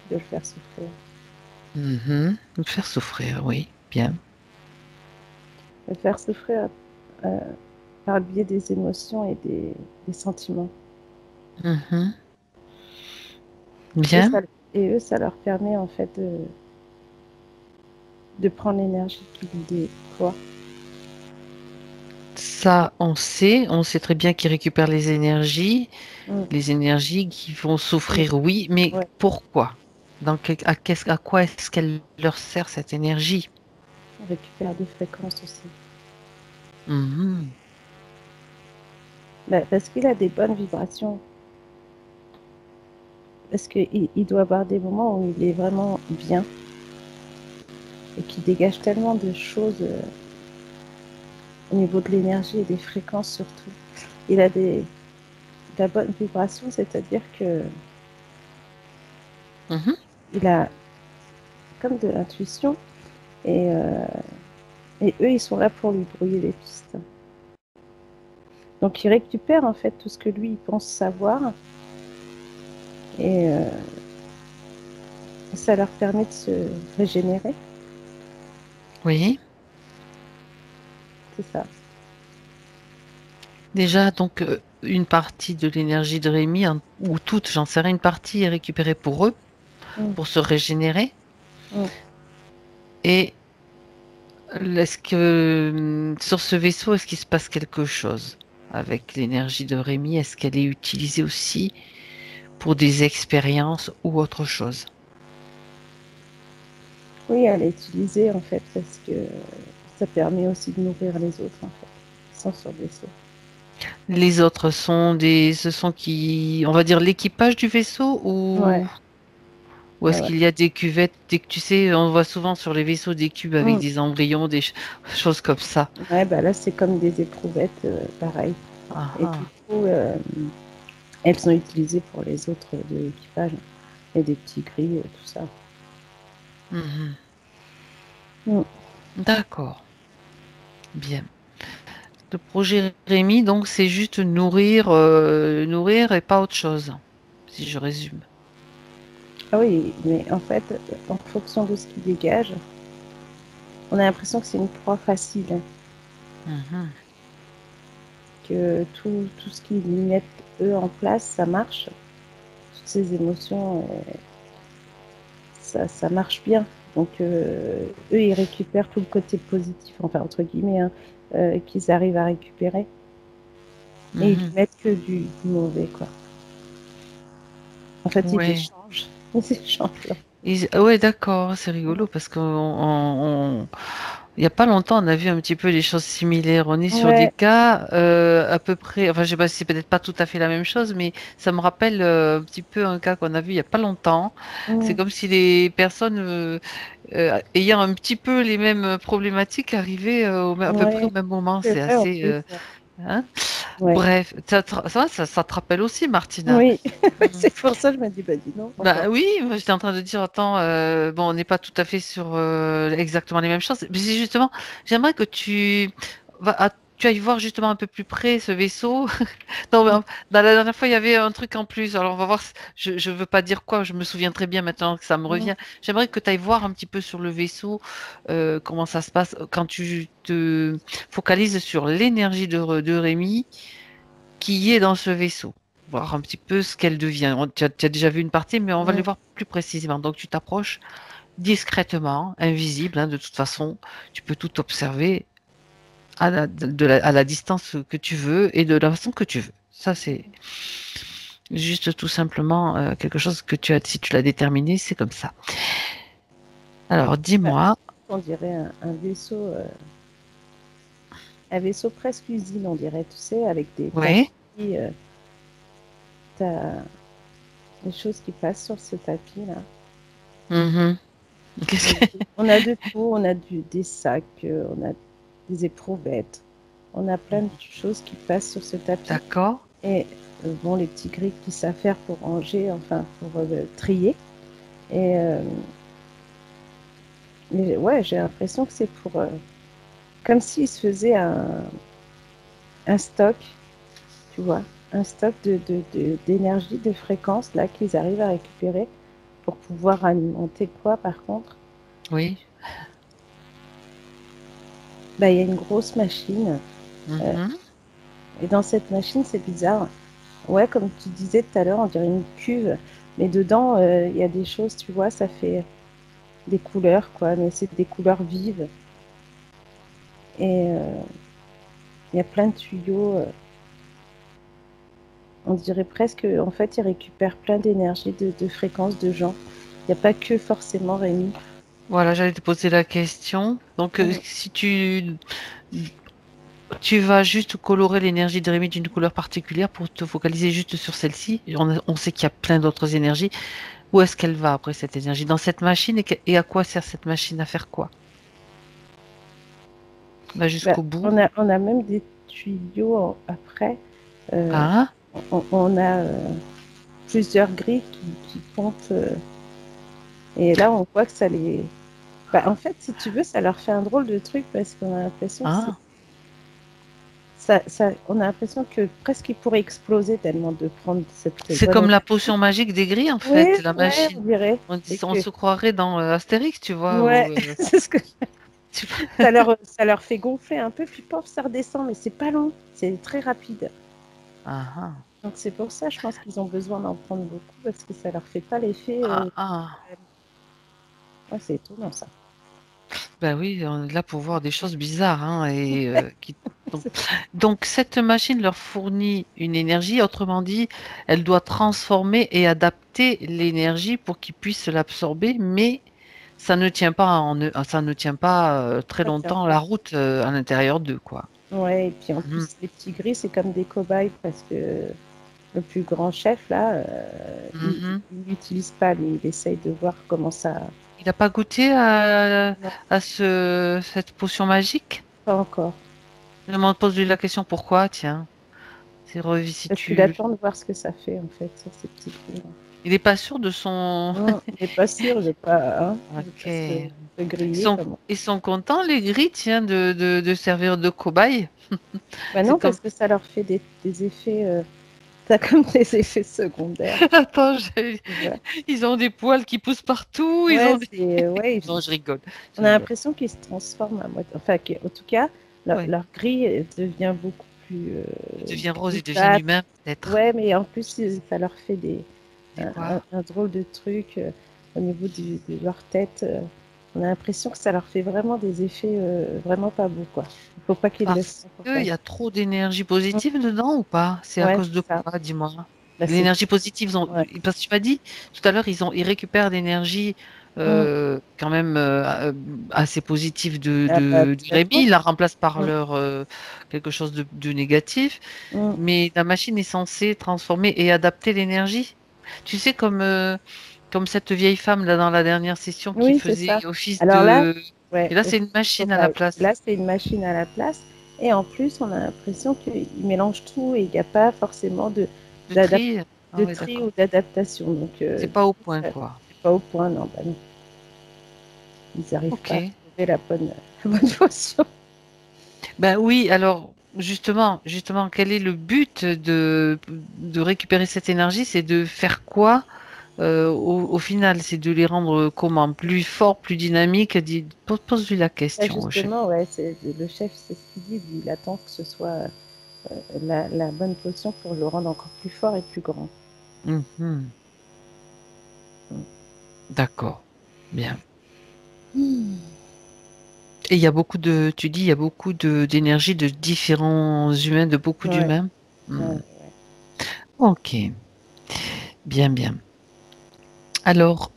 Speaker 2: de le faire souffrir.
Speaker 1: Nous faire souffrir, oui. Bien.
Speaker 2: De le faire souffrir euh, par le biais des émotions et des sentiments.
Speaker 1: Mhm.
Speaker 2: Et
Speaker 1: Bien.
Speaker 2: eux, ça leur permet en fait de prendre l'énergie qui lui déploie.
Speaker 1: Ça, on sait très bien qu'ils récupèrent
Speaker 2: Mm.
Speaker 1: les énergies qui vont souffrir, oui, mais
Speaker 2: Ouais.
Speaker 1: pourquoi? À quoi est-ce qu'elle leur sert cette énergie?
Speaker 2: On récupère des fréquences aussi.
Speaker 1: Mhm.
Speaker 2: Bah, parce qu'il a des bonnes vibrations. Parce qu'il doit avoir des moments où il est vraiment bien et qui dégage tellement de choses au niveau de l'énergie et des fréquences surtout. Il a de la bonne vibration, c'est-à-dire que
Speaker 1: Mhm.
Speaker 2: il a comme de l'intuition et, euh, et eux, ils sont là pour lui brouiller les pistes. Donc, il récupère en fait tout ce que lui, il pense savoir et ça leur permet de se régénérer.
Speaker 1: Oui.
Speaker 2: C'est ça.
Speaker 1: Déjà, donc, une partie de l'énergie de Rémi, ou toute, j'en sais rien, une partie est récupérée pour eux,
Speaker 2: Mm.
Speaker 1: pour se régénérer.
Speaker 2: Mm.
Speaker 1: Et est-ce que sur ce vaisseau, est-ce qu'il se passe quelque chose avec l'énergie de Rémi? Est-ce qu'elle est utilisée aussi pour des expériences ou autre chose?
Speaker 2: Oui, elle est utilisée en fait parce que ça permet aussi de nourrir les autres en fait, qui sont sur le vaisseau.
Speaker 1: Les autres ce sont qui, on va dire l'équipage du vaisseau
Speaker 2: Ouais,
Speaker 1: ou
Speaker 2: ouais,
Speaker 1: est-ce
Speaker 2: ouais.
Speaker 1: qu'il y a des cuvettes, tu sais, on voit souvent sur les vaisseaux des cubes avec
Speaker 2: Mm.
Speaker 1: des embryons, choses comme ça.
Speaker 2: Ouais, bah là c'est comme des éprouvettes, pareil.
Speaker 1: Ah,
Speaker 2: Et du
Speaker 1: ah.
Speaker 2: coup, elles sont utilisées pour les autres de l'équipage et des petits gris, tout ça.
Speaker 1: Mhm.
Speaker 2: Mm.
Speaker 1: D'accord, bien. Le projet Rémi, donc, c'est juste nourrir et pas autre chose, si je résume.
Speaker 2: Ah oui, mais en fait, en fonction de ce qu'ils dégagent, on a l'impression que c'est une proie facile,
Speaker 1: Mhm.
Speaker 2: que tout ce qu'ils mettent eux en place, ça marche. Toutes ces émotions, ça marche bien. Donc eux, ils récupèrent tout le côté positif, enfin entre guillemets, hein, qu'ils arrivent à récupérer. Et ils
Speaker 1: Mhm.
Speaker 2: mettent que du mauvais, quoi. En fait, ils
Speaker 1: Ouais.
Speaker 2: échangent. Ils échangent là.
Speaker 1: Ouais, d'accord, c'est rigolo parce il n'y a pas longtemps, on a vu un petit peu les choses similaires. On est sur des
Speaker 2: Ouais.
Speaker 1: cas à peu près, enfin, je sais pas si c'est peut-être pas tout à fait la même chose, mais ça me rappelle un petit peu un cas qu'on a vu il n'y a pas longtemps. C'est
Speaker 2: Mm.
Speaker 1: comme si les personnes ayant un petit peu les mêmes problématiques arrivaient à peu près au
Speaker 2: Ouais.
Speaker 1: même moment.
Speaker 2: C'est
Speaker 1: C'est
Speaker 2: vrai en
Speaker 1: assez,
Speaker 2: plus.
Speaker 1: hein.
Speaker 2: Ouais.
Speaker 1: Bref, ça te rappelle aussi, Martina.
Speaker 2: Oui.
Speaker 1: Mm.
Speaker 2: C'est pour ça que je me dis, bah dis non. Enfin,
Speaker 1: Bah oui, moi j'étais en train de dire, attends, bon, on n'est pas tout à fait sur exactement les mêmes choses. Mais c'est justement, j'aimerais que tu ailles voir justement un peu plus près ce vaisseau. Non, mais, dans la dernière fois, il y avait un truc en plus. Alors, on va voir. Je veux pas dire quoi. Je me souviens très bien maintenant que ça me
Speaker 2: mm.
Speaker 1: revient. J'aimerais que tu ailles voir un petit peu sur le vaisseau comment ça se passe quand tu te focalises sur l'énergie de Rémi qui est dans ce vaisseau. Voir un petit peu ce qu'elle devient. Tu as déjà vu une partie, mais on va le
Speaker 2: Mm.
Speaker 1: voir plus précisément. Donc, tu t'approches discrètement, invisible, hein, de toute façon. Tu peux tout observer à la distance que tu veux et de la façon que tu veux. Ça, c'est juste tout simplement quelque chose que si tu l'as déterminé, c'est comme ça. Alors,
Speaker 2: Ouais.
Speaker 1: dis-moi,
Speaker 2: On dirait un vaisseau presque usine, on dirait, tu sais, avec des
Speaker 1: ouais.
Speaker 2: tapis. T'as des choses qui passent sur ce tapis là.
Speaker 1: Mhm.
Speaker 2: On a on a de tout, on a des sacs, on a des éprouvettes, on a plein de choses qui passent sur ce tapis.
Speaker 1: D'accord.
Speaker 2: Et bon, les petits gris qui savent faire pour ranger, enfin pour trier. Et mais ouais, j'ai l'impression que c'est pour comme s'ils se faisaient un stock, tu vois, un stock d'énergie, de fréquences là qu'ils arrivent à récupérer pour pouvoir alimenter quoi par contre?
Speaker 1: Oui.
Speaker 2: Bah, il y a une grosse machine. euh,
Speaker 1: Mhm.
Speaker 2: et dans cette machine, c'est bizarre. Ouais, comme tu disais tout à l'heure, on dirait une cuve. Mais dedans, il y a des choses, tu vois, ça fait des couleurs, quoi. Mais c'est des couleurs vives. Et il y a plein de tuyaux. On dirait presque, en fait, ils récupèrent plein d'énergie, de fréquences de gens. Il n'y a pas que forcément Rémi.
Speaker 1: Voilà, j'allais te poser la question. Donc,
Speaker 2: Mm.
Speaker 1: si tu vas juste colorer l'énergie de Rémi d'une couleur particulière pour te focaliser juste sur celle-ci. On sait qu'il y a plein d'autres énergies. Où est-ce qu'elle va après cette énergie? Dans cette machine et à quoi sert cette machine? À faire quoi? Va
Speaker 2: Bah,
Speaker 1: jusqu'au bout.
Speaker 2: on a même des tuyaux après. Euh,
Speaker 1: Ah,
Speaker 2: on a plusieurs grilles qui pompent. Et là, on voit que ça les. Bah, en fait, si tu veux, ça leur fait un drôle de truc parce qu'on a l'impression que
Speaker 1: ah.
Speaker 2: on a l'impression que presque ils pourraient exploser tellement de prendre cette
Speaker 1: C'est
Speaker 2: bonne
Speaker 1: comme la
Speaker 2: énergie.
Speaker 1: potion magique des grilles, en
Speaker 2: Oui,
Speaker 1: fait, la
Speaker 2: ouais,
Speaker 1: machine.
Speaker 2: on dirait. Et
Speaker 1: On
Speaker 2: que,
Speaker 1: se croirait dans Astérix, tu vois,
Speaker 2: ouais, c'est ce que
Speaker 1: tu-
Speaker 2: ça leur fait gonfler un peu, puis pof, ça redescend, mais c'est pas long, c'est très rapide.
Speaker 1: Ah, ah,
Speaker 2: Donc c'est pour ça, je pense qu'ils ont besoin d'en prendre beaucoup parce que ça leur fait pas l'effet.
Speaker 1: ah, ah.
Speaker 2: Ouais, c'est étonnant ça.
Speaker 1: Ben oui, on est là pour voir des choses bizarres, hein, donc, donc cette machine leur fournit une énergie, autrement dit, elle doit transformer et adapter l'énergie pour qu'ils puissent l'absorber, mais ça ne tient pas ça ne tient pas très
Speaker 2: Ça tient
Speaker 1: longtemps
Speaker 2: pas.
Speaker 1: la route à l'intérieur d'eux, quoi.
Speaker 2: Ouais, et puis en
Speaker 1: Mhm.
Speaker 2: plus, les petits gris, c'est comme des cobayes parce que le plus grand chef, là,
Speaker 1: Mhm.
Speaker 2: il l'utilise pas, lui. Il essaye de voir comment ça.
Speaker 1: Il n'a pas goûté
Speaker 2: Non,
Speaker 1: à cette potion magique?
Speaker 2: pas encore.
Speaker 1: Je me pose lui la question pourquoi, tiens. Si
Speaker 2: Parce qu'il
Speaker 1: tu...
Speaker 2: attend de voir ce que ça fait, en fait, sur ces petits gris.
Speaker 1: Il n'est pas sûr de son...
Speaker 2: Il n'est pas sûr, il veut
Speaker 1: Ok.
Speaker 2: pas se
Speaker 1: Ils
Speaker 2: griller.
Speaker 1: sont,
Speaker 2: Comment.
Speaker 1: ils sont contents, les gris, tiens, de servir de cobaye.
Speaker 2: Bah
Speaker 1: C'est
Speaker 2: non,
Speaker 1: comme...
Speaker 2: parce que ça leur fait des effets. T'as comme des effets secondaires.
Speaker 1: Attends,
Speaker 2: Tu vois.
Speaker 1: ils ont des poils qui poussent partout, ils
Speaker 2: Ouais,
Speaker 1: ont des...
Speaker 2: ouais,
Speaker 1: Non, je rigole. Je
Speaker 2: on a
Speaker 1: rigole.
Speaker 2: l'impression qu'ils se transforment à moitié. Enfin, en tout cas,
Speaker 1: Ouais.
Speaker 2: leur gris devient beaucoup
Speaker 1: Il devient rose, il devient
Speaker 2: grisâtre.
Speaker 1: humain, peut-être.
Speaker 2: Ouais, mais en plus, ça leur fait
Speaker 1: Des quoi?
Speaker 2: un drôle de truc au niveau de leur tête. On a l'impression que ça leur fait vraiment des effets vraiment pas beaux, quoi. Il faut pas qu'ils le
Speaker 1: Parce
Speaker 2: sentent, en
Speaker 1: qu'il
Speaker 2: fait.
Speaker 1: y a trop d'énergie positive dedans ou pas? C'est à
Speaker 2: Ouais,
Speaker 1: cause de
Speaker 2: c'est ça.
Speaker 1: quoi, dis-moi?
Speaker 2: Bah, c'est
Speaker 1: L'énergie positive,
Speaker 2: ouais.
Speaker 1: parce que tu m'as dit tout à l'heure, ils récupèrent l'énergie
Speaker 2: Mm.
Speaker 1: quand même assez positive
Speaker 2: Ah, bah,
Speaker 1: de
Speaker 2: tout à
Speaker 1: Rémi.
Speaker 2: fait.
Speaker 1: Ils la remplacent par
Speaker 2: Mm.
Speaker 1: leur quelque chose de négatif.
Speaker 2: Mm.
Speaker 1: Mais la machine est censée transformer et adapter l'énergie. Tu sais, comme cette vieille femme là dans la dernière session qui
Speaker 2: Oui, c'est
Speaker 1: faisait
Speaker 2: ça.
Speaker 1: office
Speaker 2: Alors là,
Speaker 1: de...
Speaker 2: ouais,
Speaker 1: Et là, c'est
Speaker 2: Office
Speaker 1: une machine à la
Speaker 2: Cobaye.
Speaker 1: place.
Speaker 2: Là, c'est une machine à la place. Et en plus, on a l'impression qu'il mélange tout et il n'y a pas forcément
Speaker 1: De
Speaker 2: d'adap-
Speaker 1: tri. Ah
Speaker 2: de
Speaker 1: ouais,
Speaker 2: tri
Speaker 1: d'accord.
Speaker 2: ou d'adaptation. Donc,
Speaker 1: C'est
Speaker 2: du
Speaker 1: pas au
Speaker 2: coup,
Speaker 1: point,
Speaker 2: c'est
Speaker 1: quoi.
Speaker 2: pas au point, non, bah non. Ils n'arrivent pas à
Speaker 1: Ok.
Speaker 2: trouver la bonne potion.
Speaker 1: Ben oui, alors justement, quel est le but de récupérer cette énergie? C'est de faire quoi au final? C'est de les rendre comment? Plus forts, plus dynamiques? Pose-lui la
Speaker 2: Là,
Speaker 1: question au chef.
Speaker 2: justement, ouais, le chef, c'est ce qu'il dit. Lui, il attend que ce soit la bonne potion pour le rendre encore plus fort et plus grand.
Speaker 1: Mhm. D'accord. Bien.
Speaker 2: Mm.
Speaker 1: Et il y a beaucoup tu dis, il y a beaucoup d'énergie de différents humains, de beaucoup
Speaker 2: Ouais,
Speaker 1: d'humains. Hmm.
Speaker 2: ouais.
Speaker 1: Ok. Bien, bien. Alors,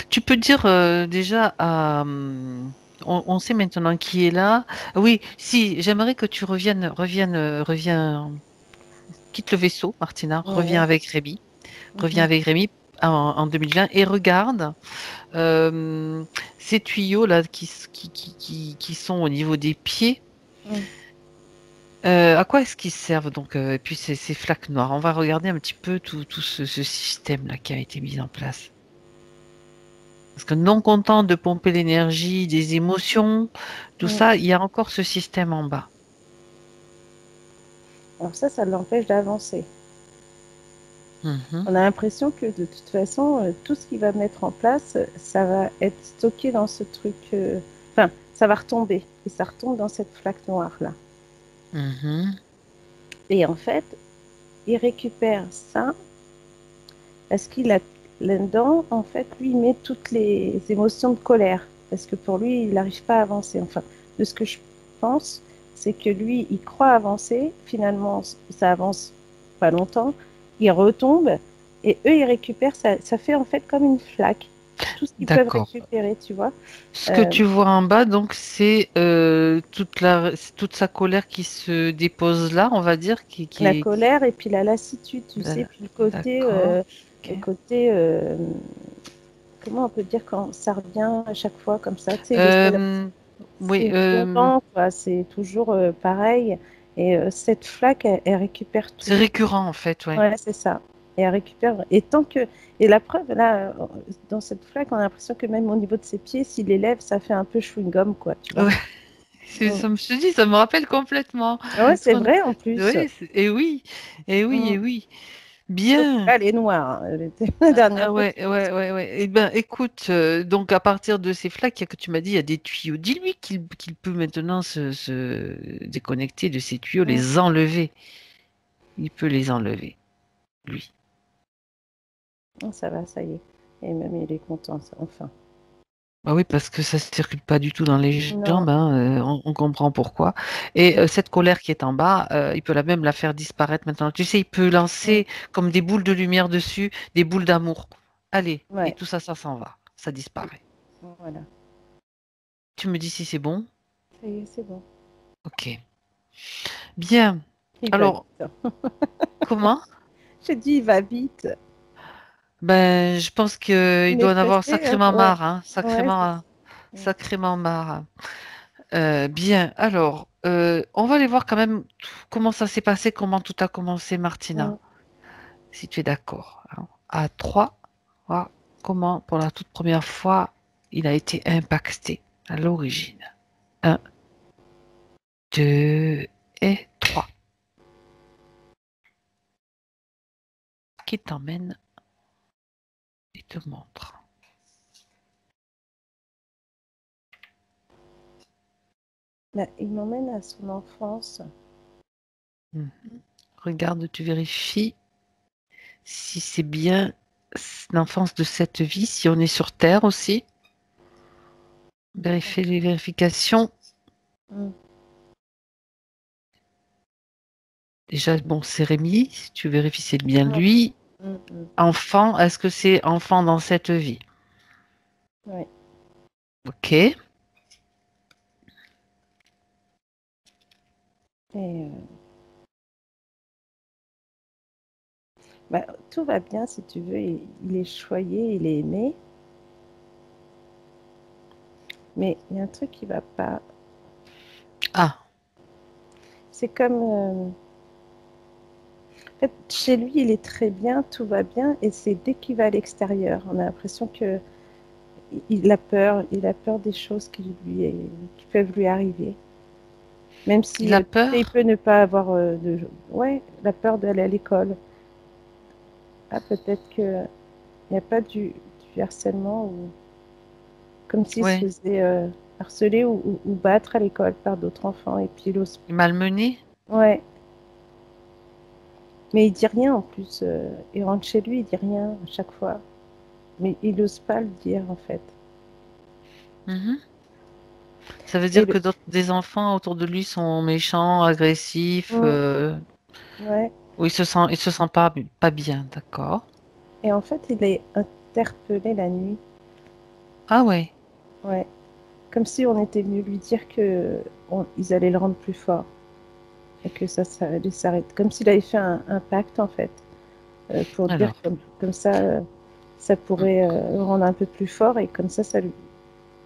Speaker 1: tu peux dire déjà on sait maintenant qui est là. Oui, si, j'aimerais que tu reviens, quitte le vaisseau, Martina, reviens
Speaker 2: Ouais.
Speaker 1: avec Rémi, reviens
Speaker 2: Mhm.
Speaker 1: avec Rémi en 2020 et regarde euh, ces tuyaux là qui sont au niveau des pieds.
Speaker 2: Mm.
Speaker 1: À quoi est-ce qu'ils servent donc et puis ces flaques noires. On va regarder un petit peu tout ce système là qui a été mis en place. Parce que non content de pomper l'énergie, des émotions, tout
Speaker 2: Mm.
Speaker 1: ça, il y a encore ce système en bas.
Speaker 2: Alors ça l'empêche d'avancer.
Speaker 1: Mhm.
Speaker 2: On a l'impression que de toute façon, tout ce qu'il va mettre en place, ça va être stocké dans ce truc. Enfin, ça va retomber. Et ça retombe dans cette flaque noire-là.
Speaker 1: Mhm.
Speaker 2: Et en fait, il récupère ça parce qu'il a là-dedans, en fait, lui, il met toutes les émotions de colère. Parce que pour lui, il n'arrive pas à avancer. Enfin, de ce que je pense, c'est que lui, il croit avancer. Finalement, ça avance pas longtemps. Il retombe. Et eux, ils récupèrent. Ça fait en fait comme une flaque. Tout ce qu'ils peuvent
Speaker 1: D'accord.
Speaker 2: récupérer, tu vois.
Speaker 1: Ce que
Speaker 2: Euh,
Speaker 1: tu vois en bas, donc, c'est c'est toute sa colère qui se dépose là, on va dire,
Speaker 2: la
Speaker 1: qui est...
Speaker 2: colère et puis la lassitude, tu sais. Puis
Speaker 1: D'accord.
Speaker 2: le
Speaker 1: Ok.
Speaker 2: côté comment on peut dire quand ça revient à chaque fois comme ça, tu sais,
Speaker 1: Euh, oui,
Speaker 2: c'est redondant, quoi, c'est toujours pareil. Et cette flaque, elle récupère tout.
Speaker 1: c'est récurrent en fait, oui.
Speaker 2: Ouais, c'est ça. Et elle récupère. Et tant que. Et la preuve, là, dans cette flaque, on a l'impression que même au niveau de ses pieds, s'il les lève, ça fait un peu chewing-gum, quoi, tu vois.
Speaker 1: Ouais,
Speaker 2: Mm.
Speaker 1: ça me se dit, ça me rappelle complètement.
Speaker 2: Ouais,
Speaker 1: Ce
Speaker 2: c'est
Speaker 1: qu'on-
Speaker 2: vrai en plus.
Speaker 1: Oui, et oui, et oui,
Speaker 2: Mm.
Speaker 1: et oui.
Speaker 2: Sauf que
Speaker 1: Bien.
Speaker 2: là, elle est noire, hein. Elle était la dernière
Speaker 1: Ah
Speaker 2: fois.
Speaker 1: ouais, ouais, ouais, ouais. Eh ben, écoute, donc à partir de ces flaques que tu m'as dit, il y a des tuyaux. Dis-lui qu'il peut maintenant se déconnecter de ces tuyaux,
Speaker 2: Mm.
Speaker 1: les enlever. Il peut les enlever, lui.
Speaker 2: Ça va, ça y est. Et même il est content, ça, enfin.
Speaker 1: Ah oui, parce que ça ne circule pas du tout dans les
Speaker 2: Non.
Speaker 1: jambes, hein, on comprend pourquoi. Et cette colère qui est en bas, il peut même la faire disparaître maintenant. Tu sais, il peut
Speaker 2: Mm.
Speaker 1: lancer comme des boules de lumière dessus, des boules d'amour. allez, et
Speaker 2: Ouais,
Speaker 1: tout ça, ça s'en va, ça disparaît.
Speaker 2: voilà.
Speaker 1: Tu me dis si c'est bon?
Speaker 2: Ça y est, c'est bon.
Speaker 1: Ok. Bien.
Speaker 2: Il va vite,
Speaker 1: Alors,
Speaker 2: hein.
Speaker 1: comment?
Speaker 2: J'ai dit, il va vite.
Speaker 1: Ben, je pense qu'il
Speaker 2: Il est
Speaker 1: doit en avoir
Speaker 2: pressé, hein.
Speaker 1: sacrément
Speaker 2: Ouais,
Speaker 1: marre, hein,
Speaker 2: ouais, c'est
Speaker 1: sacrément,
Speaker 2: ça. Mm.
Speaker 1: sacrément marre. Bien. Alors, on va aller voir quand même comment ça s'est passé, comment tout a commencé, Martina,
Speaker 2: Mm.
Speaker 1: si tu es d'accord, hein. À 3, voir comment, pour la toute première fois, il a été impacté à l'origine. Un, 2 et 3. Qui t'emmène et te montre.
Speaker 2: Bah, il m'emmène à son enfance.
Speaker 1: Mhm. Regarde, tu vérifies si c'est bien l'enfance de cette vie, si on est sur Terre aussi. Vérifier les vérifications.
Speaker 2: Mm.
Speaker 1: Déjà, bon, c'est Rémi. Si tu vérifies, c'est bien
Speaker 2: Ouais.
Speaker 1: lui.
Speaker 2: Mm, mm.
Speaker 1: Enfant, est-ce que c'est enfant dans cette vie?
Speaker 2: Ouais.
Speaker 1: Ok.
Speaker 2: Et bah, tout va bien si tu veux. Il est choyé, il est aimé. Mais il y a un truc qui va pas.
Speaker 1: Ah,
Speaker 2: C'est comme. En fait, chez lui, il est très bien, tout va bien. Et c'est dès qu'il va à l'extérieur, on a l'impression que il a peur des choses qui peuvent lui arriver. Même
Speaker 1: il
Speaker 2: si
Speaker 1: a
Speaker 2: tu sais, il
Speaker 1: peur?
Speaker 2: peut ne pas avoir de. Ouais, la peur d'aller à l'école. Ah, peut-être qu'il n'y a pas du harcèlement ou comme s'il se
Speaker 1: Ouais.
Speaker 2: faisait harceler ou battre à l'école par d'autres enfants. Et puis il ose.
Speaker 1: Malmené?
Speaker 2: Ouais, mais il dit rien en plus. Il rentre chez lui, il dit rien à chaque fois. Mais il n'ose pas le dire en fait.
Speaker 1: Mhm. Ça veut
Speaker 2: Et
Speaker 1: dire que des enfants autour de lui sont méchants, agressifs,
Speaker 2: Mm, ouais.
Speaker 1: ou il se sent pas bien, d'accord.
Speaker 2: Et en fait, il est interpellé la nuit.
Speaker 1: Ah ouais,
Speaker 2: Ouais. Comme si on était venu lui dire que ils allaient le rendre plus fort et que ça allait s'arrêter. Comme s'il avait fait un pacte en fait pour dire
Speaker 1: alors.
Speaker 2: comme ça, ça
Speaker 1: Mm.
Speaker 2: pourrait le rendre un peu plus fort et comme ça lui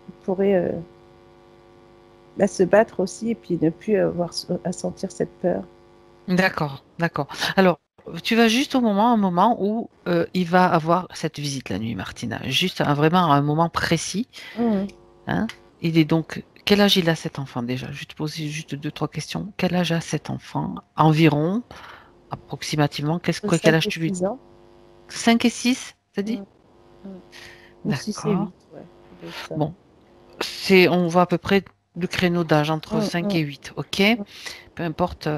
Speaker 2: il pourrait bah, se battre aussi et puis ne plus avoir à sentir cette peur.
Speaker 1: D'accord, d'accord. Alors, tu vas juste au moment, un moment où il va avoir cette visite la nuit, Martina. Juste vraiment à un moment précis,
Speaker 2: Mhm.
Speaker 1: hein. Il est donc, quel âge il a cet enfant déjà? Je vais te poser juste deux, trois questions. Quel âge a cet enfant? Environ, approximativement,
Speaker 2: De
Speaker 1: quel
Speaker 2: 5
Speaker 1: âge
Speaker 2: et
Speaker 1: tu lui...
Speaker 2: 6 ans.
Speaker 1: 5 et 6, t'as dit?
Speaker 2: Mhm. Mhm. Ou 6 et
Speaker 1: D'accord.
Speaker 2: 8, ouais. Ça doit être ça.
Speaker 1: Bon, on voit à peu près le créneau d'âge entre
Speaker 2: Mhm,
Speaker 1: 5
Speaker 2: mhm,
Speaker 1: et 8, ok?
Speaker 2: mhm,
Speaker 1: Peu importe.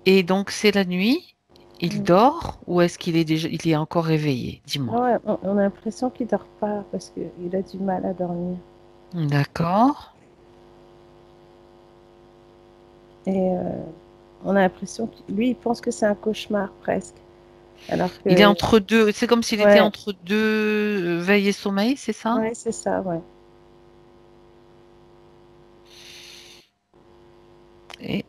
Speaker 1: Et donc, c'est la nuit, il
Speaker 2: mhm.
Speaker 1: dort ou est-ce qu'il est déjà, il est encore réveillé? Dis-moi.
Speaker 2: Non, ouais, on a l'impression qu'il dort pas parce qu'il a du mal à dormir.
Speaker 1: D'accord.
Speaker 2: Et on a l'impression que lui, il pense que c'est un cauchemar presque. Alors
Speaker 1: Il est
Speaker 2: que,
Speaker 1: entre deux, c'est comme s'il était
Speaker 2: ouais,
Speaker 1: entre deux veille et sommeil, c'est ça?
Speaker 2: ouais, c'est ça, ouais.
Speaker 1: Et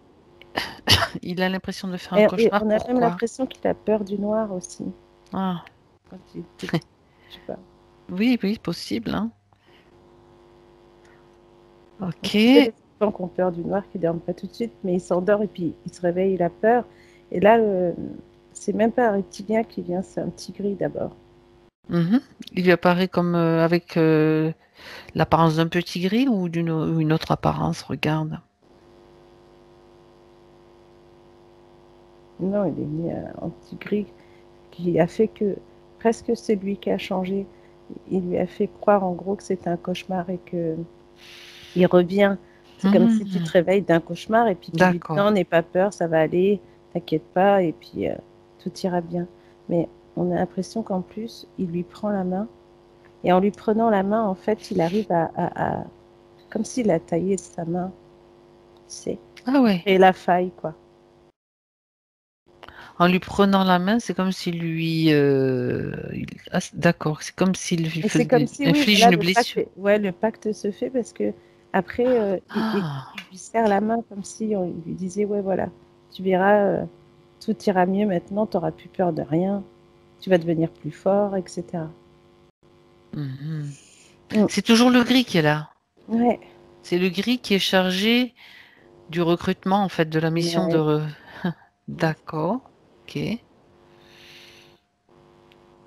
Speaker 1: il a l'impression de faire un
Speaker 2: Et
Speaker 1: cauchemar.
Speaker 2: on a même
Speaker 1: Pourquoi?
Speaker 2: l'impression qu'il a peur du noir aussi.
Speaker 1: Ah,
Speaker 2: Quand il était, je sais pas.
Speaker 1: oui, oui, possible, hein.
Speaker 2: Donc,
Speaker 1: Ok.
Speaker 2: tu sais, les enfants qui ont peur du noir, qui dorment pas tout de suite, mais ils s'endorment et puis ils se réveillent, il a peur. Et là, c'est même pas un reptilien qui vient, c'est un petit gris d'abord.
Speaker 1: Mhm. Il lui apparaît comme avec l'apparence d'un petit gris ou ou une autre apparence, regarde.
Speaker 2: Non, il est mis en petit gris qui a fait que presque c'est lui qui a changé. Il lui a fait croire en gros que c'était un cauchemar et que il revient. C'est comme si tu te
Speaker 1: Mhm.
Speaker 2: réveilles d'un cauchemar et puis tu lui dis
Speaker 1: D'accord.
Speaker 2: non, n'aie pas peur, ça va aller, t'inquiète pas et puis tout ira bien. Mais on a l'impression qu'en plus, il lui prend la main et en lui prenant la main, en fait, il arrive comme s'il a taillé sa main, tu sais,
Speaker 1: Ah ouais.
Speaker 2: et la faille, quoi.
Speaker 1: En lui prenant la main, c'est comme s'il lui... Ah, d'accord, c'est comme s'il lui
Speaker 2: Et c'est comme si, oui,
Speaker 1: inflige
Speaker 2: voilà,
Speaker 1: une blessure.
Speaker 2: le pacte se fait parce que après,
Speaker 1: Ah,
Speaker 2: il lui serre la main comme si on lui disait, ouais, voilà, tu verras, tout ira mieux maintenant, tu n'auras plus peur de rien, tu vas devenir plus fort, etc.
Speaker 1: mhm.
Speaker 2: Mm.
Speaker 1: C'est toujours le gris qui est là.
Speaker 2: Ouais,
Speaker 1: C'est le gris qui est chargé du recrutement, en fait, de la mission de...
Speaker 2: ouais.
Speaker 1: D'accord, ok.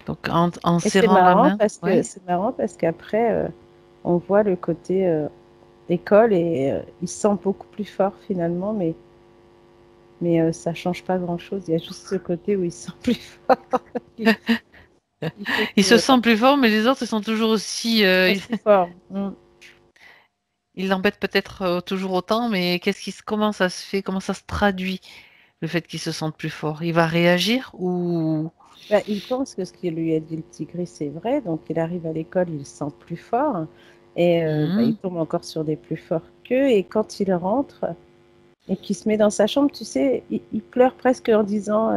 Speaker 1: Donc, en
Speaker 2: Et c'est
Speaker 1: serrant la main,
Speaker 2: que
Speaker 1: oui.
Speaker 2: c'est marrant parce qu'après, on voit le côté école et il se sent beaucoup plus fort finalement, mais ça change pas grand-chose. Il y a juste ce côté où il se sent plus fort qui fait
Speaker 1: Il se
Speaker 2: que
Speaker 1: sent plus fort, mais les autres, ils sont toujours aussi...
Speaker 2: aussi fort. Mm.
Speaker 1: ils l'embêtent peut-être toujours autant, mais comment ça se fait, comment ça se traduit, le fait qu'il se sente plus fort? Il va réagir ou...
Speaker 2: Bah, il pense que ce que lui a dit le tigre, c'est vrai. Donc, il arrive à l'école, il se sent plus fort. Et bah, il
Speaker 1: Mhm,
Speaker 2: tombe encore sur des plus forts qu'eux. Et quand il rentre et qu'il se met dans sa chambre, tu sais, il pleure presque en disant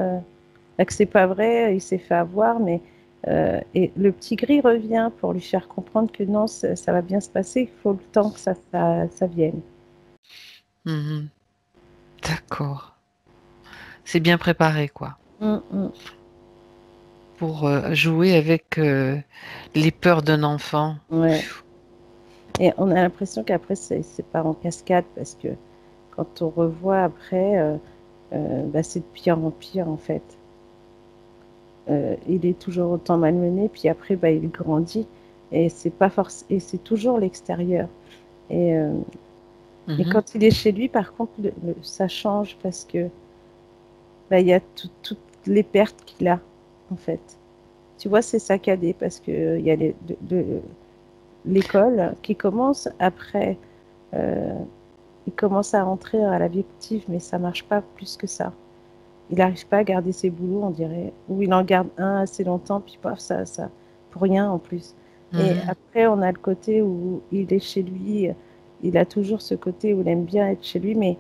Speaker 2: bah, que c'est pas vrai, il s'est fait avoir. Mais, et le petit gris revient pour lui faire comprendre que non, ça va bien se passer. Il faut le temps que ça vienne.
Speaker 1: mhm. D'accord. C'est bien préparé, quoi,
Speaker 2: Mm, mm.
Speaker 1: pour jouer avec les peurs d'un enfant.
Speaker 2: Ouais. Et on a l'impression qu'après, c'est pas en cascade parce que quand on revoit après, bah, c'est de pire en pire en fait. Il est toujours autant malmené, puis après, bah, il grandit et c'est pas force et c'est toujours l'extérieur. Et, euh, et
Speaker 1: Mhm,
Speaker 2: quand il est chez lui, par contre, ça change parce que bah, il y a toutes les pertes qu'il a en fait. Tu vois, c'est saccadé parce que il y a l'école qui commence après. euh, il commence à rentrer à la vie active, mais ça marche pas plus que ça. Il n'arrive pas à garder ses boulots, on dirait. Ou il en garde un assez longtemps, puis paf, pour rien en plus. Et
Speaker 1: mhm,
Speaker 2: après, on a le côté où il est chez lui. Il a toujours ce côté où il aime bien être chez lui, mais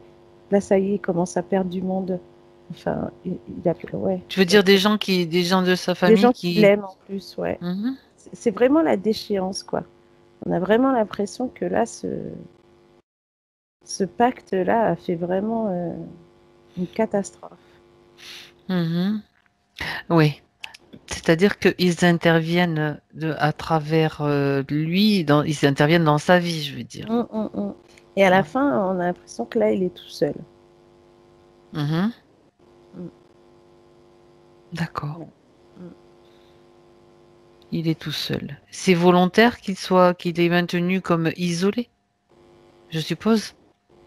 Speaker 2: là, ça y est, il commence à perdre du monde. Enfin, il a, ouais.
Speaker 1: Tu veux dire des gens de sa
Speaker 2: Des
Speaker 1: famille
Speaker 2: gens qui
Speaker 1: qui...
Speaker 2: l'aiment en plus, ouais.
Speaker 1: Mhm,
Speaker 2: C'est vraiment la déchéance, quoi. On a vraiment l'impression que là, ce pacte-là a fait vraiment une catastrophe.
Speaker 1: mhm. Oui. C'est-à-dire qu'ils interviennent à travers lui, ils interviennent dans sa vie, je veux dire.
Speaker 2: Mm. Et à la
Speaker 1: Ah.
Speaker 2: fin, on a l'impression que là, il est tout seul.
Speaker 1: Mhm.
Speaker 2: Mm.
Speaker 1: D'accord.
Speaker 2: Ouais. Mm.
Speaker 1: Il est tout seul. C'est volontaire qu'il est maintenu comme isolé, je suppose.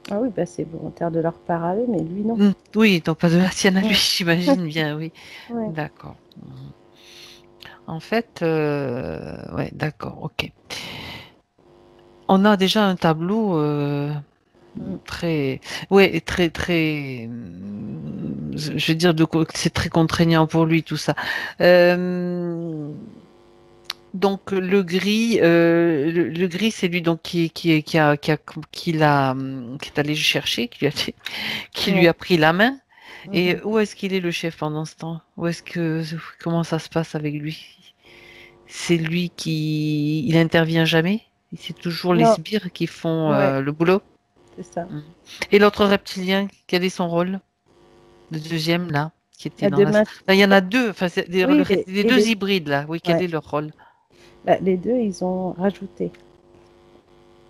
Speaker 2: Ah oui, bah, c'est volontaire de leur part à eux, mais lui, non.
Speaker 1: Oui, donc pas de la sienne à lui,
Speaker 2: Mm.
Speaker 1: j'imagine bien, oui.
Speaker 2: Ouais.
Speaker 1: D'accord. Mhm. En fait, ouais, d'accord, ok. On a déjà un tableau
Speaker 2: Mm.
Speaker 1: très, ouais, je veux dire, c'est très contraignant pour lui tout ça. Euh, donc le gris, c'est lui donc qui est allé le chercher, qui lui
Speaker 2: Ouais.
Speaker 1: a pris la main. Et
Speaker 2: Mhm.
Speaker 1: où est-ce qu'il est le chef pendant ce temps? Comment ça se passe avec lui? C'est lui il intervient jamais? C'est toujours les
Speaker 2: Non,
Speaker 1: sbires qui font
Speaker 2: ouais,
Speaker 1: le boulot?
Speaker 2: c'est ça.
Speaker 1: Mm. Et l'autre reptilien, quel est son rôle? Le deuxième, là, qui était
Speaker 2: À
Speaker 1: dans la...
Speaker 2: demain.
Speaker 1: Enfin, il y en a deux, enfin,
Speaker 2: Oui,
Speaker 1: les deux hybrides, là. Oui, quel
Speaker 2: ouais.
Speaker 1: est leur rôle?
Speaker 2: Bah, les deux, ils ont rajouté.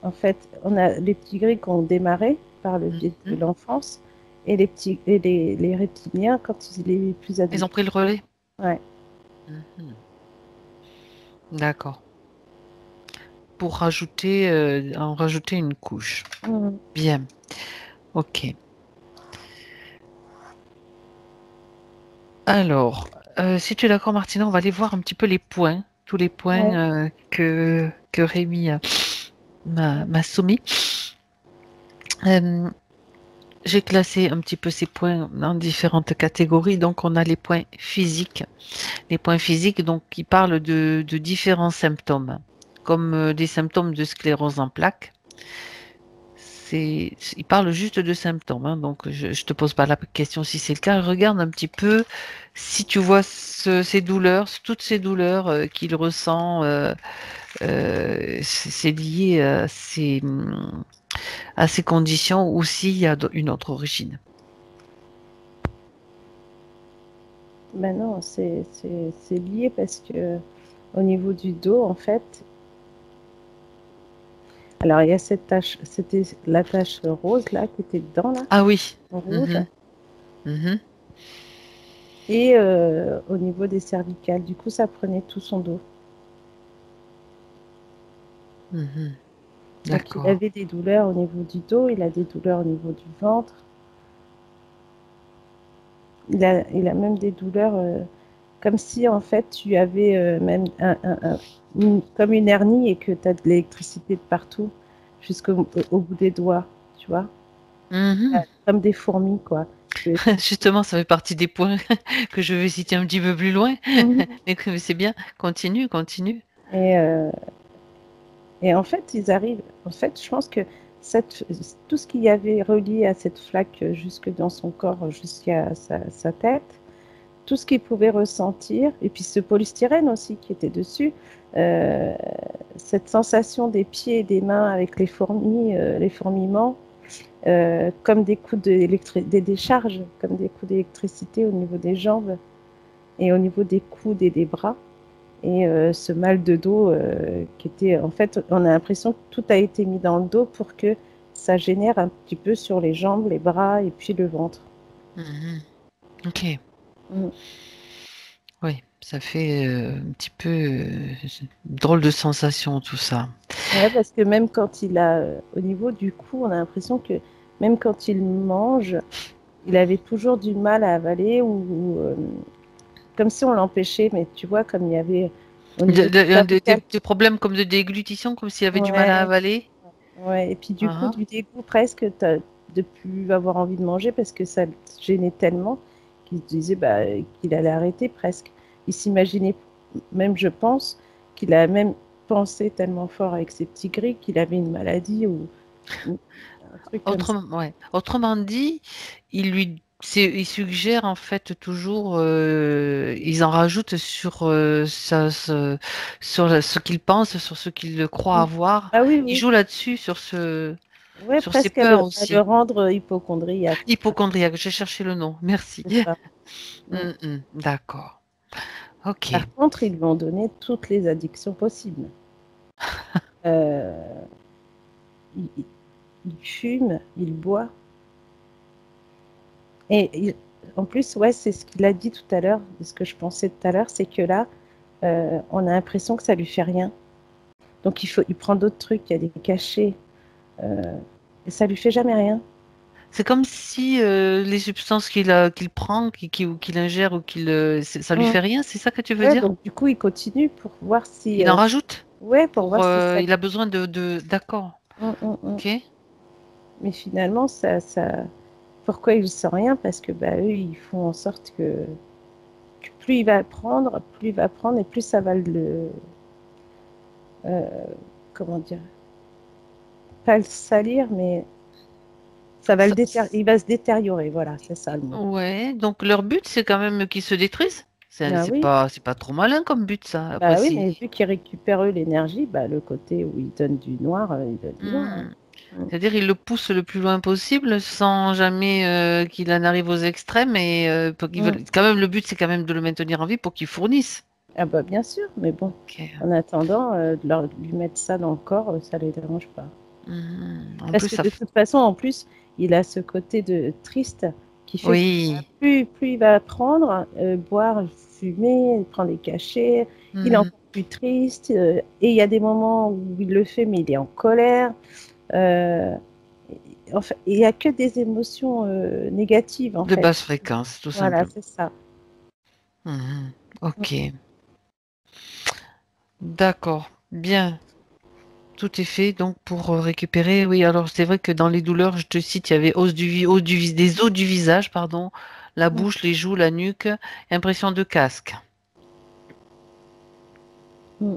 Speaker 2: En fait, on a les petits gris qui ont démarré par le biais de
Speaker 1: Mhm.
Speaker 2: l'enfance et les reptiliens quand il est plus
Speaker 1: Ils ont
Speaker 2: adulte.
Speaker 1: pris le relais?
Speaker 2: Ouais.
Speaker 1: Mhm. D'accord. Pour en rajouter une couche.
Speaker 2: Mhm.
Speaker 1: Bien. OK. Alors, si tu es d'accord, Martina, on va aller voir un petit peu les points, tous les
Speaker 2: Ouais.
Speaker 1: points que Rémi m'a soumis. Euh, j'ai classé un petit peu ces points dans différentes catégories. Donc, on a les points physiques. Les points physiques, donc, qui parlent de différents symptômes, comme des symptômes de sclérose en plaques. il parle juste de symptômes, hein, donc je ne te pose pas la question si c'est le cas. Regarde un petit peu si tu vois ces douleurs, toutes ces douleurs qu'il ressent, c'est lié à ces conditions ou s'il y a une autre origine.
Speaker 2: Ben non, c'est lié parce que au niveau du dos, en fait, alors il y a cette tache, c'était la tache rose là qui était dedans là,
Speaker 1: Ah oui.
Speaker 2: en rouge,
Speaker 1: Mhm.
Speaker 2: et au niveau des cervicales. Du coup, ça prenait tout son dos.
Speaker 1: Mhm.
Speaker 2: Donc il
Speaker 1: D'accord.
Speaker 2: avait des douleurs au niveau du dos, il a des douleurs au niveau du ventre. Il a même des douleurs comme si en fait tu avais même comme une hernie et que tu as de l'électricité de partout jusqu'au au bout des doigts, tu vois,
Speaker 1: Mhm.
Speaker 2: comme des fourmis quoi.
Speaker 1: Justement, ça fait partie des points que je vais citer un petit peu plus loin.
Speaker 2: Mhm.
Speaker 1: Mais c'est bien. Continue, continue.
Speaker 2: Et, euh, et en fait, ils arrivent. En fait, je pense que tout ce qu'il y avait relié à cette flaque jusque dans son corps, jusqu'à sa tête, tout ce qu'il pouvait ressentir, et puis ce polystyrène aussi qui était dessus, euh, cette sensation des pieds et des mains avec les fourmis, les fourmillements, comme des décharges, comme des coups d'électricité au niveau des jambes et au niveau des coudes et des bras. Et ce mal de dos qui était, en fait, on a l'impression que tout a été mis dans le dos pour que ça génère un petit peu sur les jambes, les bras et puis le ventre.
Speaker 1: Mhm. Ok.
Speaker 2: Mm.
Speaker 1: Oui, ça fait un petit peu drôle de sensation tout ça.
Speaker 2: Ouais, parce que même quand il a, au niveau du cou, on a l'impression que même quand il mange, il avait toujours du mal à avaler ou comme si on l'empêchait, mais tu vois, comme il y avait au niveau du cervical.
Speaker 1: Des problèmes comme de déglutition, comme s'il avait du mal à
Speaker 2: Ouais,
Speaker 1: avaler.
Speaker 2: ouais. Et puis du coup,
Speaker 1: Ah,
Speaker 2: du dégoût presque de plus avoir envie de manger parce que ça le gênait tellement qu'il se disait bah, qu'il allait arrêter presque. Il s'imaginait, même je pense, qu'il a même pensé tellement fort avec ses petits gris qu'il avait une maladie ou un truc comme ça.
Speaker 1: autrement, ouais. Autrement dit, il suggère en fait toujours, ils en rajoutent sur, sur ce qu'il pense, sur ce qu'il croit
Speaker 2: Mm.
Speaker 1: avoir.
Speaker 2: Ah oui,
Speaker 1: Il
Speaker 2: oui.
Speaker 1: joue là-dessus,
Speaker 2: Ouais,
Speaker 1: sur ses
Speaker 2: presque
Speaker 1: peurs
Speaker 2: à le
Speaker 1: aussi.
Speaker 2: rendre hypochondriaque, quoi.
Speaker 1: Hypochondriaque, j'ai cherché le nom, merci.
Speaker 2: C'est ça. Mm.
Speaker 1: D'accord. Ok.
Speaker 2: Par contre, ils lui ont donné toutes les addictions possibles. Euh, il, il fume, il boit. Et en plus, ouais, c'est ce qu'il a dit tout à l'heure, ce que je pensais tout à l'heure, c'est que là, on a l'impression que ça lui fait rien. Donc il prend d'autres trucs, il y a des cachets, et ça lui fait jamais rien.
Speaker 1: C'est comme si les substances qu'il prend, ou qu'il ingère, ou ça lui
Speaker 2: Mm.
Speaker 1: fait rien, c'est ça que tu veux
Speaker 2: Ouais,
Speaker 1: dire?
Speaker 2: donc du coup, il continue pour voir si,
Speaker 1: Il en rajoute
Speaker 2: ouais, pour voir si ça.
Speaker 1: il a besoin d'accord.
Speaker 2: Mm.
Speaker 1: Ok.
Speaker 2: Mais finalement, pourquoi il ne sent rien? Parce que bah, eux, ils font en sorte que plus il va prendre, plus il va prendre et plus ça va euh, comment dire, pas le salir, mais ça va
Speaker 1: Ça-
Speaker 2: il va se détériorer. Voilà, c'est ça le mot.
Speaker 1: ouais, donc leur but, c'est quand même qu'ils se détruisent.
Speaker 2: Ah oui,
Speaker 1: C'est pas trop malin comme but, ça. Après,
Speaker 2: bah oui,
Speaker 1: si.
Speaker 2: mais vu qu'ils récupèrent eux l'énergie, bah, le côté où ils donnent du noir, ils donnent du noir. Hein.
Speaker 1: Hmm. C'est-à-dire, ils le poussent le plus loin possible sans jamais qu'il en arrive aux extrêmes. Et
Speaker 2: Mm.
Speaker 1: quand même, le but, c'est quand même de le maintenir en vie pour qu'il fournisse.
Speaker 2: Ah bah bien sûr, mais bon,
Speaker 1: Ok.
Speaker 2: en attendant, lui mettre ça dans le corps, ça les dérange pas.
Speaker 1: En
Speaker 2: Parce
Speaker 1: plus,
Speaker 2: que de toute façon, en plus, il a ce côté de triste qui fait que
Speaker 1: oui.
Speaker 2: plus il va prendre, boire, fumer, il prend des cachets, il est
Speaker 1: Mhm.
Speaker 2: encore plus triste. Et il y a des moments où il le fait, mais il est en colère. Euh, Enfin, il n'y a que des émotions négatives, en
Speaker 1: De
Speaker 2: fait.
Speaker 1: basse fréquence, tout
Speaker 2: Voilà,
Speaker 1: simplement.
Speaker 2: c'est ça.
Speaker 1: Mhm. Ok. D'accord. Bien. Tout est fait donc pour récupérer. Oui, alors c'est vrai que dans les douleurs, je te cite, il y avait des os du visage, pardon, la
Speaker 2: Mm.
Speaker 1: bouche, les joues, la nuque, impression de casque.
Speaker 2: Mm.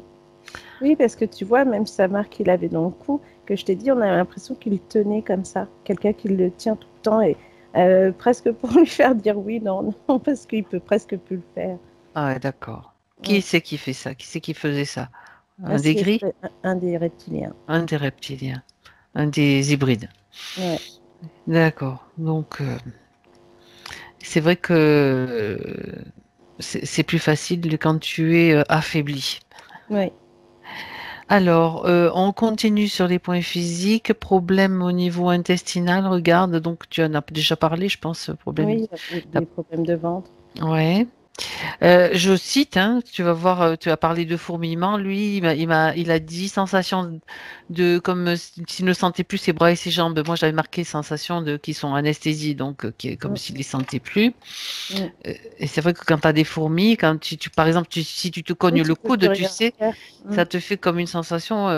Speaker 2: Oui, parce que tu vois, même sa marque qu'il avait dans le cou, que je t'ai dit, on a l'impression qu'il tenait comme ça. Quelqu'un qui le tient tout le temps et presque pour lui faire dire oui, non, non, parce qu'il peut presque plus le faire.
Speaker 1: Ah ouais, d'accord. Qui
Speaker 2: Ouais.
Speaker 1: c'est qui fait ça? Qui c'est qui faisait ça?
Speaker 2: Là,
Speaker 1: Un des
Speaker 2: c'est
Speaker 1: gris?
Speaker 2: un des reptiliens.
Speaker 1: Un des reptiliens? Un des hybrides?
Speaker 2: Ouais.
Speaker 1: D'accord. Donc, c'est vrai que c'est plus facile quand tu es affaibli.
Speaker 2: Ouais.
Speaker 1: Alors, on continue sur les points physiques. Problème au niveau intestinal, regarde. Donc, tu en as déjà parlé, je pense, problème.
Speaker 2: Oui, il avait des problèmes de ventre.
Speaker 1: Ouais. Je cite, hein, tu vas voir, tu as parlé de fourmillement. Lui, il a dit sensation de comme s'il ne sentait plus ses bras et ses jambes. Moi, j'avais marqué sensation de qui sont anesthésie, donc qui est comme
Speaker 2: Mm,
Speaker 1: s'il les sentait plus.
Speaker 2: mm.
Speaker 1: Et c'est vrai que quand tu as des fourmis, quand par exemple, si tu te
Speaker 2: Oui,
Speaker 1: cognes
Speaker 2: tu
Speaker 1: le
Speaker 2: peux plus
Speaker 1: coude, tu
Speaker 2: rien
Speaker 1: sais,
Speaker 2: faire. Mm.
Speaker 1: ça te fait comme une sensation,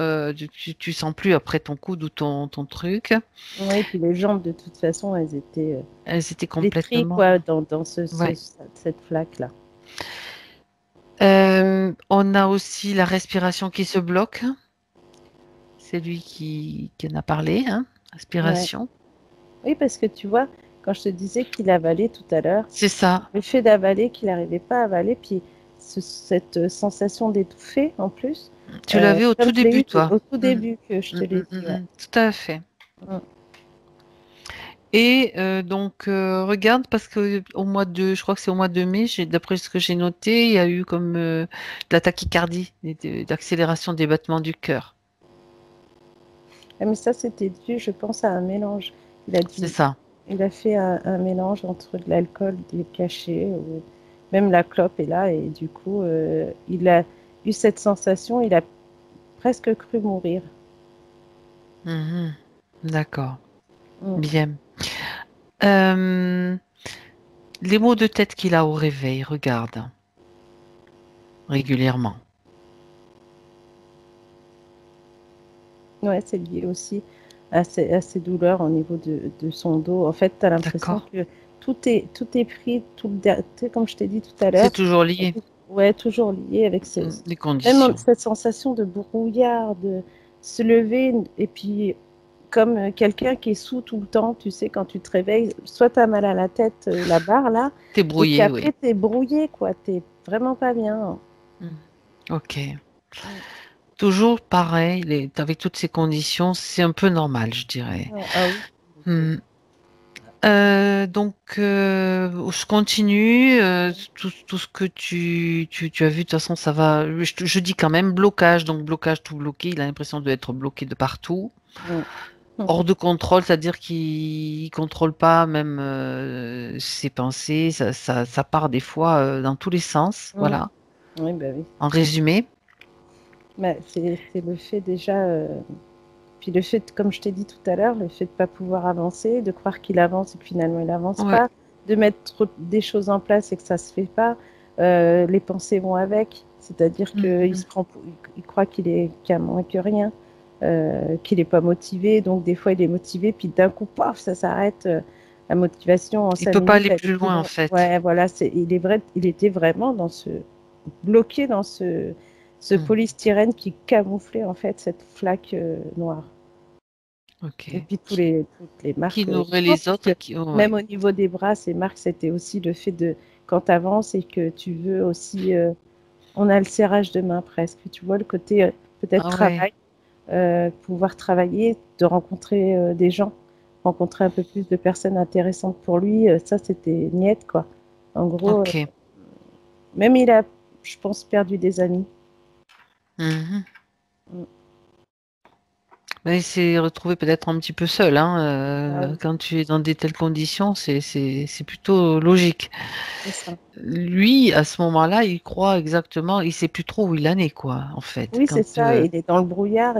Speaker 1: tu sens plus après ton coude ou ton truc.
Speaker 2: Oui, puis les jambes, de toute façon, elles étaient
Speaker 1: Elles étaient
Speaker 2: flétries,
Speaker 1: complètement.
Speaker 2: quoi, dans
Speaker 1: Ouais.
Speaker 2: cette flaque-là.
Speaker 1: On a aussi la respiration qui se bloque. C'est lui qui en a parlé, hein,
Speaker 2: Ouais.
Speaker 1: respiration.
Speaker 2: Oui, parce que tu vois, quand je te disais qu'il avalait tout à l'heure,
Speaker 1: C'est ça.
Speaker 2: le fait d'avaler, qu'il n'arrivait pas à avaler, puis cette sensation d'étouffer en plus,
Speaker 1: Tu l'avais au
Speaker 2: comme
Speaker 1: tout
Speaker 2: je l'ai
Speaker 1: début,
Speaker 2: eu
Speaker 1: toi.
Speaker 2: au tout
Speaker 1: Mm,
Speaker 2: début que je te l'ai dit. Ouais.
Speaker 1: tout à fait.
Speaker 2: Mm.
Speaker 1: Et donc, regarde, parce que je crois que c'est au mois de mai, d'après ce que j'ai noté, il y a eu comme de la tachycardie, d'accélération des battements du cœur.
Speaker 2: Ah, mais ça, c'était dû, je pense, à un mélange. Il a
Speaker 1: C'est
Speaker 2: dû,
Speaker 1: ça.
Speaker 2: il a fait un mélange entre de l'alcool, des cachets, ou même la clope est là, et du coup, il a eu cette sensation, il a presque cru mourir.
Speaker 1: Mhm. D'accord.
Speaker 2: Mm.
Speaker 1: Bien. Euh, les maux de tête qu'il a au réveil, regarde, régulièrement.
Speaker 2: Ouais, c'est lié aussi à ces douleurs au niveau de son dos. En fait, tu as l'impression
Speaker 1: D'accord.
Speaker 2: que tout est pris, tu sais, comme je t'ai dit tout à
Speaker 1: C'est
Speaker 2: l'heure,
Speaker 1: toujours lié.
Speaker 2: ouais, toujours lié avec
Speaker 1: Les
Speaker 2: même
Speaker 1: conditions.
Speaker 2: cette sensation de brouillard, de se lever et puis comme quelqu'un qui est sous tout le temps, tu sais, quand tu te réveilles, soit tu as mal à la tête, la barre là,
Speaker 1: T'es
Speaker 2: et puis
Speaker 1: brouillé, oui.
Speaker 2: après tu es brouillé, quoi, tu vraiment pas bien.
Speaker 1: Mm. Ok.
Speaker 2: Mm.
Speaker 1: Toujours pareil, avec toutes ces conditions, c'est un peu normal, je dirais.
Speaker 2: Ouais, ah oui.
Speaker 1: Hmm. Donc, je continue. Tout ce que tu as vu, de toute façon, ça va. Je dis quand même blocage, donc blocage tout bloqué. Il a l'impression d'être bloqué de partout.
Speaker 2: Mm. Mm.
Speaker 1: Hors de contrôle, c'est-à-dire qu'il contrôle pas même ses pensées. Ça part des fois dans tous les sens.
Speaker 2: Mm.
Speaker 1: Voilà.
Speaker 2: Oui, bah oui.
Speaker 1: En résumé.
Speaker 2: Bah, c'est le fait déjà, puis le fait, comme je t'ai dit tout à l'heure, le fait de ne pas pouvoir avancer, de croire qu'il avance et que finalement il n'avance
Speaker 1: Ouais.
Speaker 2: pas, de mettre des choses en place et que ça ne se fait pas, les pensées vont avec, c'est-à-dire qu'il
Speaker 1: Mhm.
Speaker 2: il croit qu'il a moins que rien, qu'il n'est pas motivé, donc des fois il est motivé, puis d'un coup, paf, ça s'arrête, la motivation en
Speaker 1: Il
Speaker 2: 5
Speaker 1: peut pas
Speaker 2: minutes,
Speaker 1: aller
Speaker 2: elle est
Speaker 1: plus
Speaker 2: plus
Speaker 1: loin en
Speaker 2: longue.
Speaker 1: fait.
Speaker 2: Ouais, voilà, il était vraiment bloqué dans ce
Speaker 1: Hmm.
Speaker 2: polystyrène qui camouflait en fait cette flaque noire. Et
Speaker 1: Ok.
Speaker 2: puis toutes les
Speaker 1: Qui
Speaker 2: marques
Speaker 1: nourrit
Speaker 2: autour,
Speaker 1: les
Speaker 2: parce
Speaker 1: autres
Speaker 2: que
Speaker 1: qui. Oh, ouais.
Speaker 2: même au niveau des bras, ces marques, c'était aussi le fait de quand tu avances et que tu veux aussi, on a le serrage de main presque. Tu vois le côté peut-être
Speaker 1: Ah ouais.
Speaker 2: travail, pouvoir travailler, de rencontrer des gens, rencontrer un peu plus de personnes intéressantes pour lui, ça c'était niette quoi. En gros,
Speaker 1: Ok.
Speaker 2: même il a, je pense, perdu des amis.
Speaker 1: Mhm.
Speaker 2: Mm.
Speaker 1: Mais il s'est retrouvé peut-être un petit peu seul, hein,
Speaker 2: Ah oui,
Speaker 1: quand tu es dans des telles conditions, c'est plutôt logique.
Speaker 2: c'est ça.
Speaker 1: Lui, à ce moment-là, il croit exactement, il sait plus trop où il en est, quoi, en fait.
Speaker 2: Oui, c'est
Speaker 1: Quand,
Speaker 2: ça, il est dans le brouillard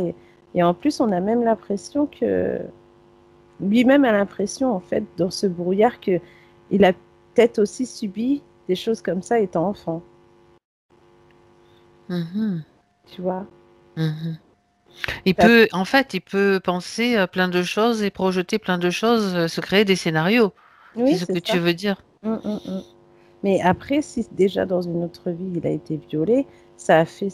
Speaker 2: et en plus, on a même l'impression que lui-même a l'impression, en fait, dans ce brouillard, que il a peut-être aussi subi des choses comme ça étant enfant,
Speaker 1: Mhm,
Speaker 2: tu vois.
Speaker 1: mhm.
Speaker 2: Ça-
Speaker 1: En fait, il peut penser à plein de choses et projeter plein de choses, se créer des scénarios. C'est
Speaker 2: Oui,
Speaker 1: ce
Speaker 2: c'est
Speaker 1: que tu
Speaker 2: ça.
Speaker 1: veux dire.
Speaker 2: Mm. Mais après, si déjà dans une autre vie, il a été violé, ça a fait,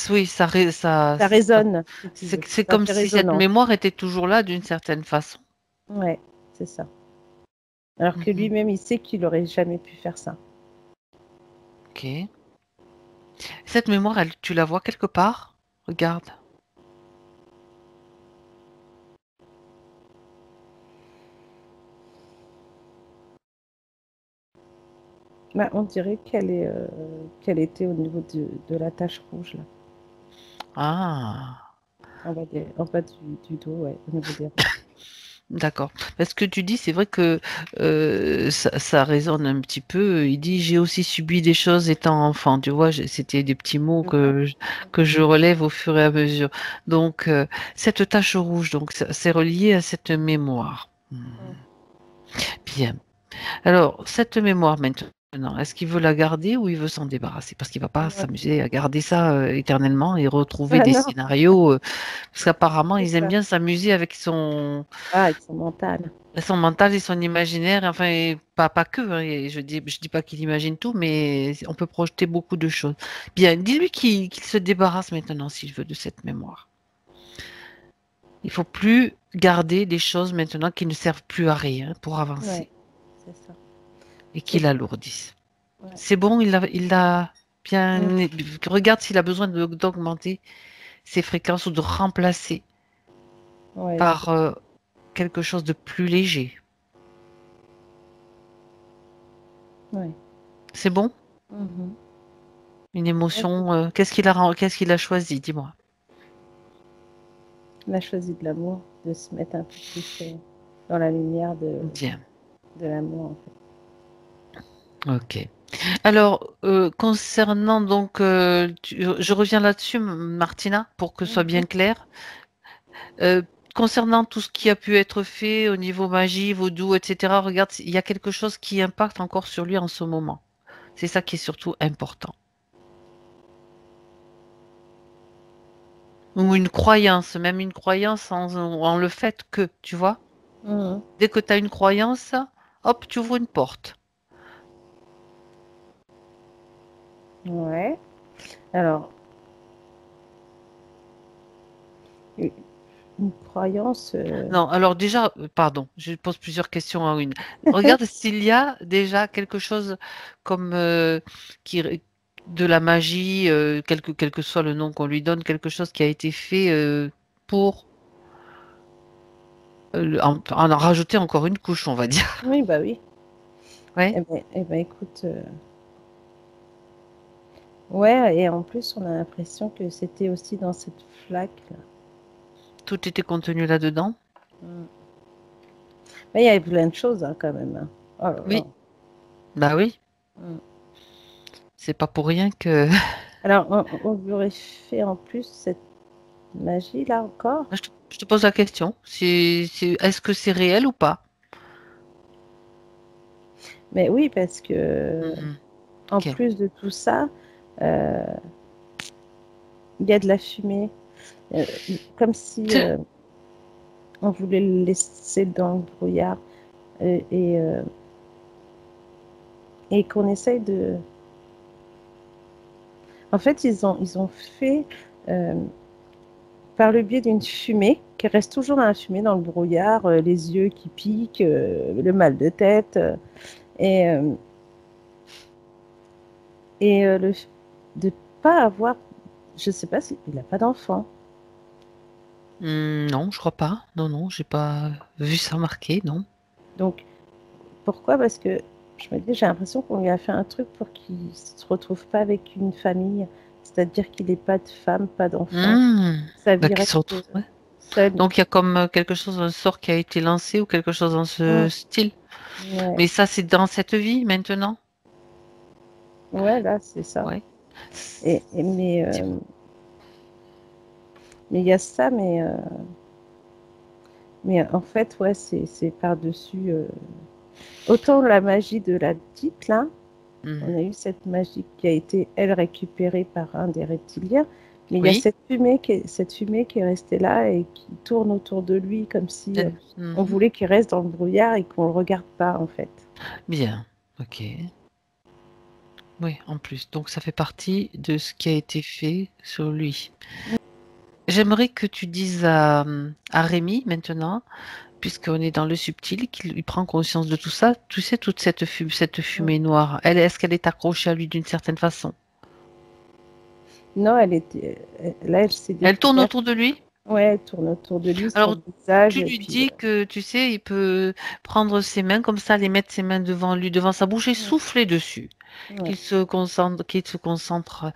Speaker 1: Oui,
Speaker 2: ça résonne, si tu veux.
Speaker 1: c'est
Speaker 2: Ça
Speaker 1: comme
Speaker 2: fait
Speaker 1: si cette
Speaker 2: résonance.
Speaker 1: mémoire était toujours là d'une certaine façon.
Speaker 2: Ouais, c'est ça. Alors que
Speaker 1: Mhm.
Speaker 2: lui-même, il sait qu'il aurait jamais pu faire ça.
Speaker 1: Ok. Cette mémoire, tu la vois quelque part? Regarde.
Speaker 2: Bah, on dirait qu'elle était au niveau de la tache rouge, là,
Speaker 1: Ah,
Speaker 2: en bas du dos, ouais, au niveau des reins.
Speaker 1: d'accord. Parce que tu dis, c'est vrai que ça résonne un petit peu. Il dit, j'ai aussi subi des choses étant enfant. Tu vois, c'était des petits mots que je relève au fur et à mesure. Donc, cette tache rouge, donc, c'est relié à cette mémoire. Bien. Alors, cette mémoire maintenant, est-ce qu'il veut la garder ou il veut s'en débarrasser? Parce qu'il va pas
Speaker 2: Ouais.
Speaker 1: s'amuser à garder ça éternellement et retrouver
Speaker 2: Ah
Speaker 1: des
Speaker 2: non,
Speaker 1: scénarios. Parce qu'apparemment,
Speaker 2: c'est
Speaker 1: ils aiment
Speaker 2: ça.
Speaker 1: bien s'amuser avec
Speaker 2: Ah, avec son mental.
Speaker 1: son mental et son imaginaire. Enfin, et pas que. Hein, et je dis pas qu'il imagine tout, mais on peut projeter beaucoup de choses. Bien, dis-lui qu'il se débarrasse maintenant, s'il veut, de cette mémoire. Il faut plus garder des choses maintenant qui ne servent plus à rien pour
Speaker 2: Ouais,
Speaker 1: avancer
Speaker 2: c'est ça.
Speaker 1: et qui
Speaker 2: Et,
Speaker 1: l'alourdissent.
Speaker 2: ouais.
Speaker 1: C'est bon, il a bien.
Speaker 2: Mm.
Speaker 1: Regarde s'il a besoin d'augmenter ses fréquences ou de remplacer
Speaker 2: Ouais,
Speaker 1: par quelque chose de plus léger.
Speaker 2: ouais.
Speaker 1: C'est bon?
Speaker 2: Mhm.
Speaker 1: Une
Speaker 2: Ouais,
Speaker 1: émotion. Qu'est-ce qu'il a choisi? Dis-moi.
Speaker 2: il a choisi de l'amour, de se mettre un peu plus dans la lumière
Speaker 1: Bien.
Speaker 2: de l'amour, en fait.
Speaker 1: Ok. Alors, concernant donc, je reviens là-dessus, Martina, pour que ce soit bien
Speaker 2: Mhm.
Speaker 1: clair. Euh, Concernant tout ce qui a pu être fait au niveau magie, vaudou, etc., regarde, il y a quelque chose qui impacte encore sur lui en ce moment. C'est ça qui est surtout important. Ou une croyance, même une croyance en le fait que, tu vois,
Speaker 2: Mhm.
Speaker 1: dès que tu as une croyance, hop, tu ouvres une porte.
Speaker 2: Ouais. Alors, u- une croyance.
Speaker 1: Non, alors déjà, pardon, je pose plusieurs questions en une. Regarde s'il y a déjà quelque chose comme qui, de la magie, quel que soit le nom qu'on lui donne, quelque chose qui a été fait pour en rajouter encore une couche, on va dire.
Speaker 2: Oui, bah oui.
Speaker 1: Ouais,
Speaker 2: Eh ben, écoute, ouais, et en plus, on a l'impression que c'était aussi dans cette flaque-là.
Speaker 1: tout était contenu là-dedans.
Speaker 2: Mm. Mais il y avait plein de choses, hein, quand même, hein. Oh là là.
Speaker 1: Oui, bah oui,
Speaker 2: Mm.
Speaker 1: c'est pas pour rien que.
Speaker 2: Alors, on lui aurait fait en plus cette magie-là encore.
Speaker 1: Je te pose la question, est-ce que c'est réel ou pas?
Speaker 2: Mais oui, parce que
Speaker 1: Mhm.
Speaker 2: en
Speaker 1: Ok.
Speaker 2: plus de tout ça, euh, il y a de la fumée. Euh, Comme si on voulait le laisser dans le brouillard euh, et, euh, et qu'on essaye de. En fait, ils ont fait euh, par le biais d'une fumée qui reste toujours dans la fumée, dans le brouillard, les yeux qui piquent, le mal de tête et, euh, le de pas avoir, je sais pas s'il n'a pas d'enfant.
Speaker 1: Non, je crois pas. Non, non, j'ai pas vu ça marqué, non.
Speaker 2: Donc pourquoi? Parce que je me dis, j'ai l'impression qu'on lui a fait un truc pour qu'il se retrouve pas avec une famille, c'est-à-dire qu'il n'ait pas de femme, pas d'enfant. Sa
Speaker 1: Bah,
Speaker 2: vie
Speaker 1: qu'ils se
Speaker 2: reste
Speaker 1: retrouvent, ouais.
Speaker 2: seule.
Speaker 1: Donc il y a comme quelque chose, un sort qui a été lancé ou quelque chose dans ce
Speaker 2: Mm,
Speaker 1: style.
Speaker 2: ouais,
Speaker 1: Mais ça, c'est dans cette vie maintenant?
Speaker 2: ouais, là, c'est ça.
Speaker 1: Ouais.
Speaker 2: Et,
Speaker 1: Dis-moi.
Speaker 2: mais il y a ça, mais en fait, ouais, c'est par-dessus. Autant la magie de la petite, là, on
Speaker 1: Mhm.
Speaker 2: a eu cette magie qui a été, elle, récupérée par un des reptiliens, mais il y a
Speaker 1: Oui.
Speaker 2: cette fumée qui est restée là et qui tourne autour de lui comme si on
Speaker 1: Mhm.
Speaker 2: voulait qu'il reste dans le brouillard et qu'on ne le regarde pas, en fait.
Speaker 1: Bien. Ok. Oui, en plus. Donc, ça fait partie de ce qui a été fait sur lui. J'aimerais que tu dises à Rémi maintenant, puisqu'on est dans le subtil, qu'il prend conscience de tout ça. Tu sais, toute cette
Speaker 2: Mm.
Speaker 1: fumée noire, est-ce qu'elle est accrochée à lui d'une certaine façon?
Speaker 2: Non, là, elle s'est
Speaker 1: Elle tourne
Speaker 2: découverte.
Speaker 1: autour de lui?
Speaker 2: Ouais, elle tourne autour de lui, son
Speaker 1: Alors,
Speaker 2: visage,
Speaker 1: tu
Speaker 2: et
Speaker 1: lui
Speaker 2: puis
Speaker 1: dis que, tu sais, il peut prendre ses mains comme ça, les mettre ses mains devant lui, devant sa bouche et
Speaker 2: ouais,
Speaker 1: souffler dessus.
Speaker 2: ouais.
Speaker 1: Qu'il se concentre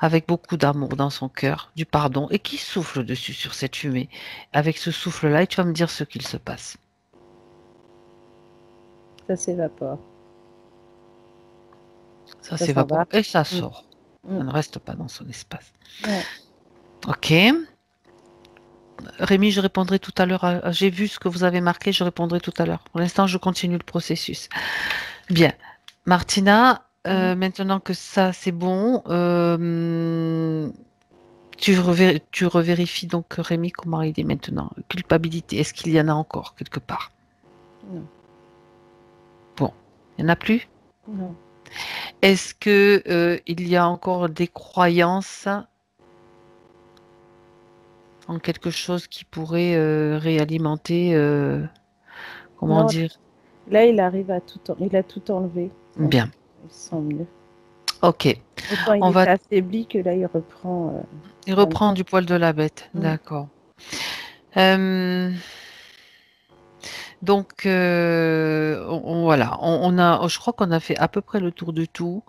Speaker 1: avec beaucoup d'amour dans son cœur, du pardon, et qu'il souffle dessus sur cette fumée. Avec ce souffle-là, et tu vas me dire ce qu'il se passe.
Speaker 2: Ça s'évapore,
Speaker 1: Ça
Speaker 2: ça s'en
Speaker 1: s'évapore
Speaker 2: va.
Speaker 1: et ça
Speaker 2: Mm,
Speaker 1: sort.
Speaker 2: mm.
Speaker 1: Ça ne reste pas dans son espace.
Speaker 2: Ouais.
Speaker 1: Ok. Rémi, je répondrai tout à l'heure. J'ai vu ce que vous avez marqué, je répondrai tout à l'heure. Pour l'instant, je continue le processus. Bien. Martina,
Speaker 2: Mm.
Speaker 1: maintenant que ça, c'est bon, tu revérifies donc Rémi comment il est maintenant. Culpabilité, est-ce qu'il y en a encore quelque part?
Speaker 2: Non,
Speaker 1: Bon, il n'y en a plus?
Speaker 2: non.
Speaker 1: Est-ce que il y a encore des croyances en quelque chose qui pourrait réalimenter, comment
Speaker 2: Non,
Speaker 1: dire?
Speaker 2: là, il arrive à il a tout enlevé, donc
Speaker 1: Bien.
Speaker 2: il se sent mieux.
Speaker 1: Ok.
Speaker 2: Autant il
Speaker 1: On va.
Speaker 2: était affaibli que là, il reprend
Speaker 1: Il
Speaker 2: vraiment.
Speaker 1: reprend du poil de la bête.
Speaker 2: Mm.
Speaker 1: D'accord. Euh, Donc voilà, je crois qu'on a fait à peu près le tour de tout,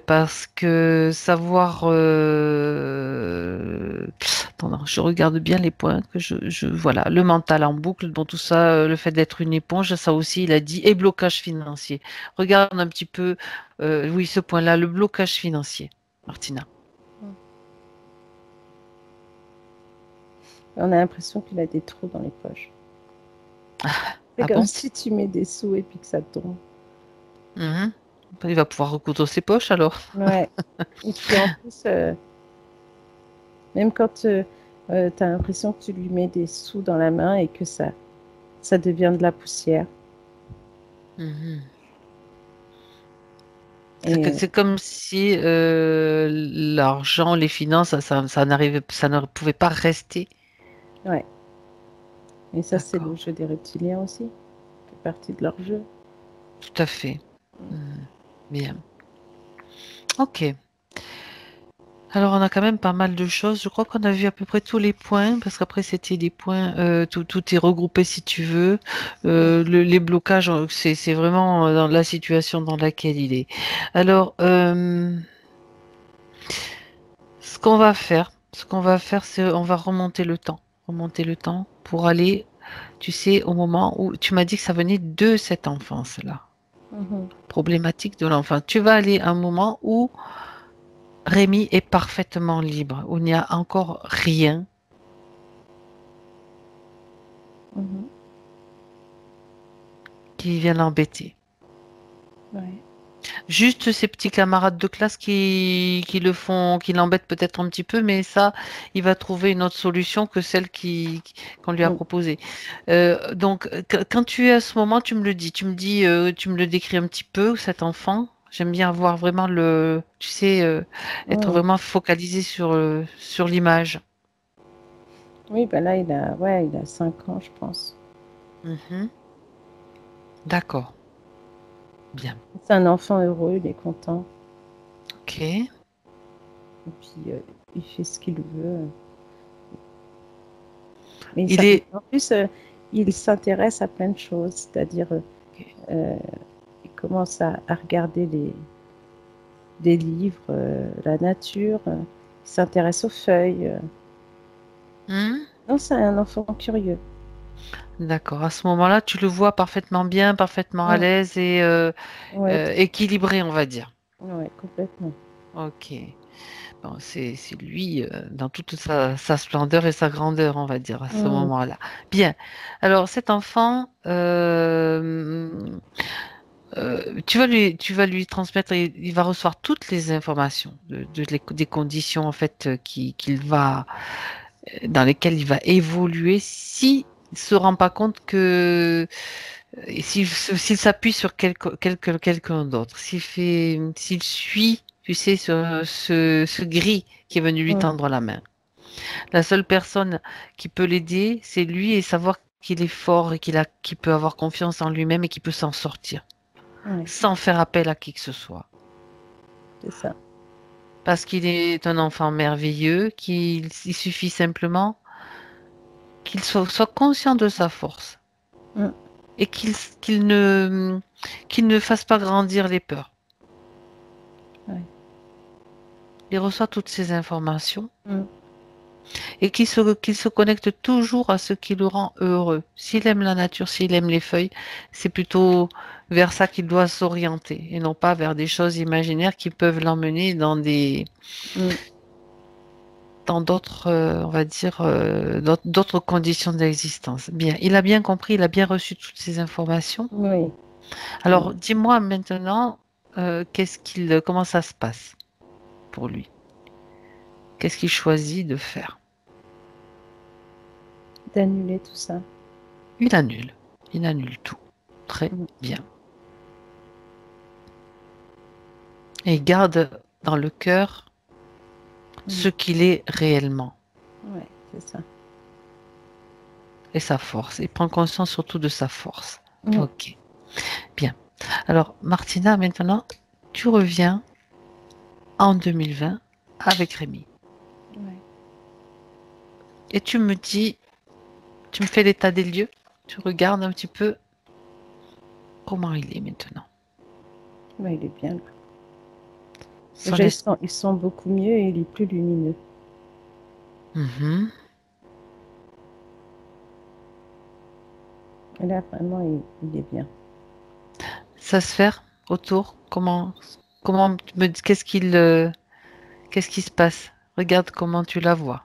Speaker 1: parce que savoir, attends, non, je regarde bien les points que voilà, le mental en boucle, bon tout ça, le fait d'être une éponge, ça aussi il a dit, et blocage financier. Regarde un petit peu, oui, ce point-là, le blocage financier, Martina.
Speaker 2: Mm. On a l'impression qu'il a des trous dans les poches. C'est
Speaker 1: Ah
Speaker 2: comme
Speaker 1: bon?
Speaker 2: si tu mets des sous et puis que ça tombe.
Speaker 1: Mhm. Il va pouvoir recoudre ses poches alors.
Speaker 2: Ouais. Et puis en plus, même quand tu as l'impression que tu lui mets des sous dans la main et que ça devient de la poussière.
Speaker 1: Mhm.
Speaker 2: Et
Speaker 1: C'est comme si l'argent, les finances, ça ne pouvait pas rester.
Speaker 2: ouais. Et ça, c'est le
Speaker 1: D'accord,
Speaker 2: jeu des reptiliens aussi. Ça fait partie de leur jeu.
Speaker 1: tout à fait. Mhm. Bien. Ok. Alors, on a quand même pas mal de choses. Je crois qu'on a vu à peu près tous les points, parce qu'après, c'était des points, tout est regroupé si tu veux.
Speaker 2: Mm.
Speaker 1: Les blocages, c'est vraiment dans la situation dans laquelle il est. Alors, ce qu'on va faire, c'est on va remonter le temps pour aller, tu sais, au moment où tu m'as dit que ça venait de cette enfance-là,
Speaker 2: Mhm.
Speaker 1: problématique de l'enfant. Tu vas aller à un moment où Rémi est parfaitement libre, où il n'y a encore rien
Speaker 2: Mhm.
Speaker 1: qui vient l'embêter.
Speaker 2: Ouais.
Speaker 1: Juste ses petits camarades de classe qui le font, qui l'embêtent peut-être un petit peu, mais ça, il va trouver une autre solution que celle qu'on lui a
Speaker 2: Mm.
Speaker 1: proposée. Donc, quand tu es à ce moment, tu me le dis. Tu me le décris un petit peu, cet enfant. J'aime bien avoir vraiment tu sais, être
Speaker 2: Mm.
Speaker 1: vraiment focalisé sur l'image.
Speaker 2: Oui, ben là, il a 5 ans, je pense.
Speaker 1: Mhm. D'accord. Bien.
Speaker 2: C'est un enfant heureux, il est content.
Speaker 1: Ok.
Speaker 2: Et puis, il fait ce qu'il veut. Mais
Speaker 1: Il est.
Speaker 2: en plus, il s'intéresse à plein de choses. C'est-à-dire, euh, il commence à regarder des livres, la nature. Il s'intéresse aux feuilles.
Speaker 1: Hmm.
Speaker 2: Non, c'est un enfant curieux.
Speaker 1: D'accord. À ce moment-là, tu le vois parfaitement bien, parfaitement à
Speaker 2: Mm.
Speaker 1: l'aise et
Speaker 2: Ouais,
Speaker 1: équilibré, on va dire.
Speaker 2: ouais, complètement.
Speaker 1: Ok. Bon, c'est lui dans toute sa splendeur et sa grandeur, on va dire, à ce
Speaker 2: Mm.
Speaker 1: moment-là. Bien. Alors, cet enfant, tu vas lui transmettre, il va recevoir toutes les informations des conditions en fait dans lesquelles il va évoluer si il se rend pas compte que Et s'il s'appuie sur quelqu'un d'autre, s'il suit, tu sais, ce gris qui est venu lui
Speaker 2: Mm.
Speaker 1: tendre la main. La seule personne qui peut l'aider, c'est lui et savoir qu'il est fort et qu'il peut avoir confiance en lui-même et qu'il peut s'en sortir,
Speaker 2: Ouais,
Speaker 1: sans faire appel à qui que ce soit.
Speaker 2: c'est ça.
Speaker 1: Parce qu'il est un enfant merveilleux, il suffit simplement qu'il soit conscient de sa force
Speaker 2: Mm.
Speaker 1: et qu'il ne fasse pas grandir les peurs.
Speaker 2: Ouais.
Speaker 1: Il reçoit toutes ces informations
Speaker 2: Mm.
Speaker 1: et qu'il se connecte toujours à ce qui le rend heureux. S'il aime la nature, s'il aime les feuilles, c'est plutôt vers ça qu'il doit s'orienter et non pas vers des choses imaginaires qui peuvent l'emmener
Speaker 2: Mm.
Speaker 1: dans d'autres, on va dire, d'autres conditions d'existence. Bien, il a bien compris, il a bien reçu toutes ces informations.
Speaker 2: Oui. Mm.
Speaker 1: Alors, dis-moi maintenant, comment ça se passe pour lui? Qu'est-ce qu'il choisit de faire?
Speaker 2: D'annuler tout ça.
Speaker 1: Il annule. Il annule tout. Très
Speaker 2: Mm.
Speaker 1: bien. Et il garde dans le cœur ce qu'il est réellement
Speaker 2: Ouais, c'est ça.
Speaker 1: et sa force. Il prend conscience surtout de sa force.
Speaker 2: Mm.
Speaker 1: Ok. Bien. Alors, Martina, maintenant, tu reviens en 2020 avec Rémi.
Speaker 2: Ouais.
Speaker 1: Et tu me dis, tu me fais l'état des lieux. Tu regardes un petit peu comment il est maintenant.
Speaker 2: Ouais, il est bien là.
Speaker 1: Son
Speaker 2: Déjà,
Speaker 1: esprit.
Speaker 2: ils sont beaucoup mieux et il est plus lumineux.
Speaker 1: Mhm.
Speaker 2: Et là, vraiment, il est bien.
Speaker 1: Sa sphère autour, comment tu me dis, qu'est-ce qui se passe? Regarde comment tu la vois.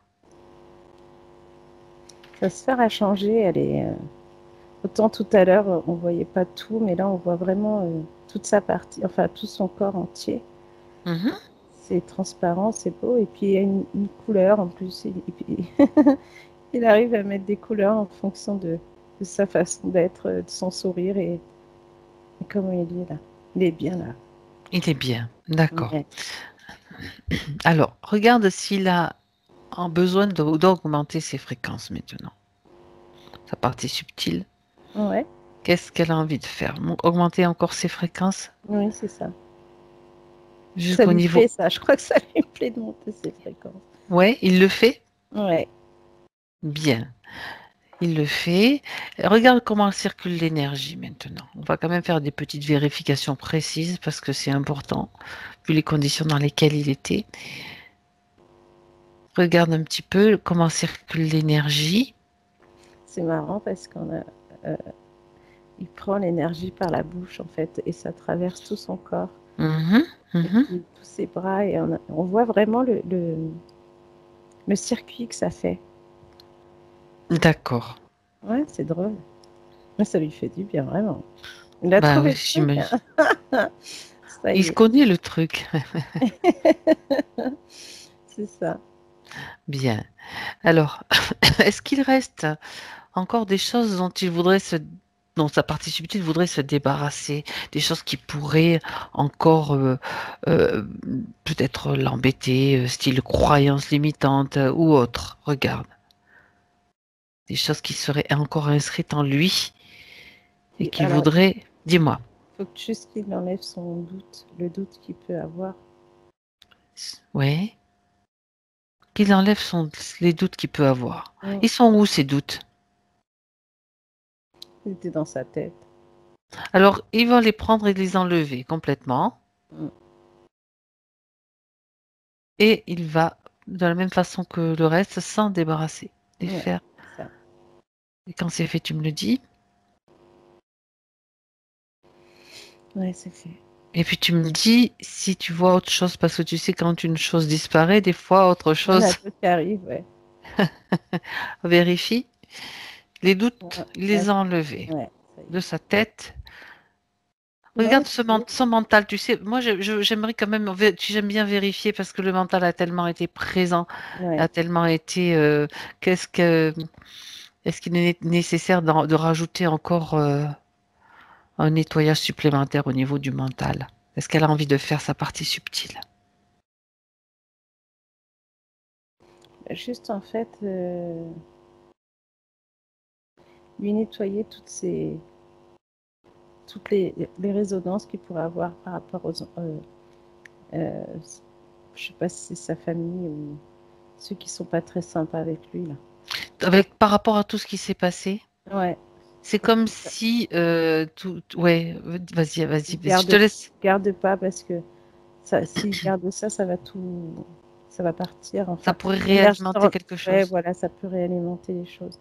Speaker 2: Sa sphère a changé. Elle est autant tout à l'heure, on voyait pas tout, mais là, on voit vraiment toute sa partie, enfin tout son corps entier.
Speaker 1: Mhm.
Speaker 2: C'est transparent, c'est beau. Et puis, il y a une couleur en plus. Il arrive à mettre des couleurs en fonction de sa façon d'être, de son sourire et comment il est là. Il est bien là.
Speaker 1: Il est bien, d'accord.
Speaker 2: Ouais.
Speaker 1: Alors, regarde s'il a besoin d'augmenter ses fréquences maintenant. Sa partie subtile.
Speaker 2: Ouais.
Speaker 1: Qu'est-ce qu'elle a envie de faire? Augmenter encore ses fréquences
Speaker 2: Oui, c'est ça. Ça
Speaker 1: jusqu'au
Speaker 2: lui
Speaker 1: niveau.
Speaker 2: plaît, ça. Je crois que ça lui plaît de monter ses fréquences.
Speaker 1: Ouais, il le fait?
Speaker 2: Ouais.
Speaker 1: Bien. Il le fait. Regarde comment circule l'énergie maintenant. On va quand même faire des petites vérifications précises parce que c'est important, vu les conditions dans lesquelles il était. Regarde un petit peu comment circule l'énergie.
Speaker 2: C'est marrant parce euh, il prend l'énergie par la bouche en fait et ça traverse tout son corps
Speaker 1: Mhm,
Speaker 2: et
Speaker 1: mhm.
Speaker 2: puis tous ses bras et on voit vraiment le circuit que ça fait.
Speaker 1: D'accord.
Speaker 2: Ouais, c'est drôle. Mais ça lui fait du bien vraiment. Il a
Speaker 1: Bah oui,
Speaker 2: trouvé le truc,
Speaker 1: j'imagine.
Speaker 2: hein. Ça
Speaker 1: Il
Speaker 2: y
Speaker 1: se
Speaker 2: est.
Speaker 1: connaît le truc.
Speaker 2: C'est ça.
Speaker 1: Bien. Alors, est-ce qu'il reste encore des choses dont sa partie subtile voudrait se débarrasser, des choses qui pourraient encore euh, peut-être l'embêter, style croyances limitantes ou autre. Regarde, des choses qui seraient encore inscrites en lui et qui
Speaker 2: Alors,
Speaker 1: voudraient, dis-moi,
Speaker 2: il faut juste qu'il enlève son doute, le doute qu'il peut avoir.
Speaker 1: ouais, qu'il enlève les doutes qu'il peut avoir.
Speaker 2: Mm.
Speaker 1: Ils sont où ces doutes?
Speaker 2: Il était dans sa tête.
Speaker 1: Alors, il va les prendre et les enlever complètement.
Speaker 2: Mm.
Speaker 1: Et il va, de la même façon que le reste, s'en débarrasser, les
Speaker 2: Ouais,
Speaker 1: faire.
Speaker 2: c'est ça.
Speaker 1: Et quand c'est fait, tu me le dis.
Speaker 2: Ouais, c'est fait.
Speaker 1: Et puis tu me dis si tu vois autre chose, parce que tu sais, quand une chose disparaît, des fois, autre
Speaker 2: Il y en a
Speaker 1: chose
Speaker 2: d'autres qui arrivent, ouais.
Speaker 1: vérifie. Les doutes,
Speaker 2: Ouais,
Speaker 1: il
Speaker 2: ouais,
Speaker 1: les a enlevés
Speaker 2: ouais, ça y
Speaker 1: de
Speaker 2: est.
Speaker 1: sa tête.
Speaker 2: Non,
Speaker 1: Regarde
Speaker 2: c'est beau.
Speaker 1: son mental, tu sais, moi j'aimerais quand même, j'aime bien vérifier parce que le mental a tellement été présent,
Speaker 2: Ouais.
Speaker 1: a tellement été, qu'est-ce que, est-ce qu'il est nécessaire de rajouter encore un nettoyage supplémentaire au niveau du mental? Est-ce qu'elle a envie de faire sa partie subtile?
Speaker 2: Juste en fait, lui nettoyer toutes les résonances qu'il pourrait avoir par rapport aux, je sais pas si c'est sa famille ou ceux qui sont pas très sympas avec lui là.
Speaker 1: Par rapport à tout ce qui s'est passé,
Speaker 2: Ouais.
Speaker 1: c'est comme si ouais, vas-y,
Speaker 2: Il
Speaker 1: je te laisse.
Speaker 2: garde pas parce que s'il garde ça, ça va partir.
Speaker 1: Ça
Speaker 2: Enfin,
Speaker 1: pourrait
Speaker 2: l'énergie,
Speaker 1: réalimenter quelque
Speaker 2: ouais,
Speaker 1: chose.
Speaker 2: voilà, ça peut réalimenter les choses.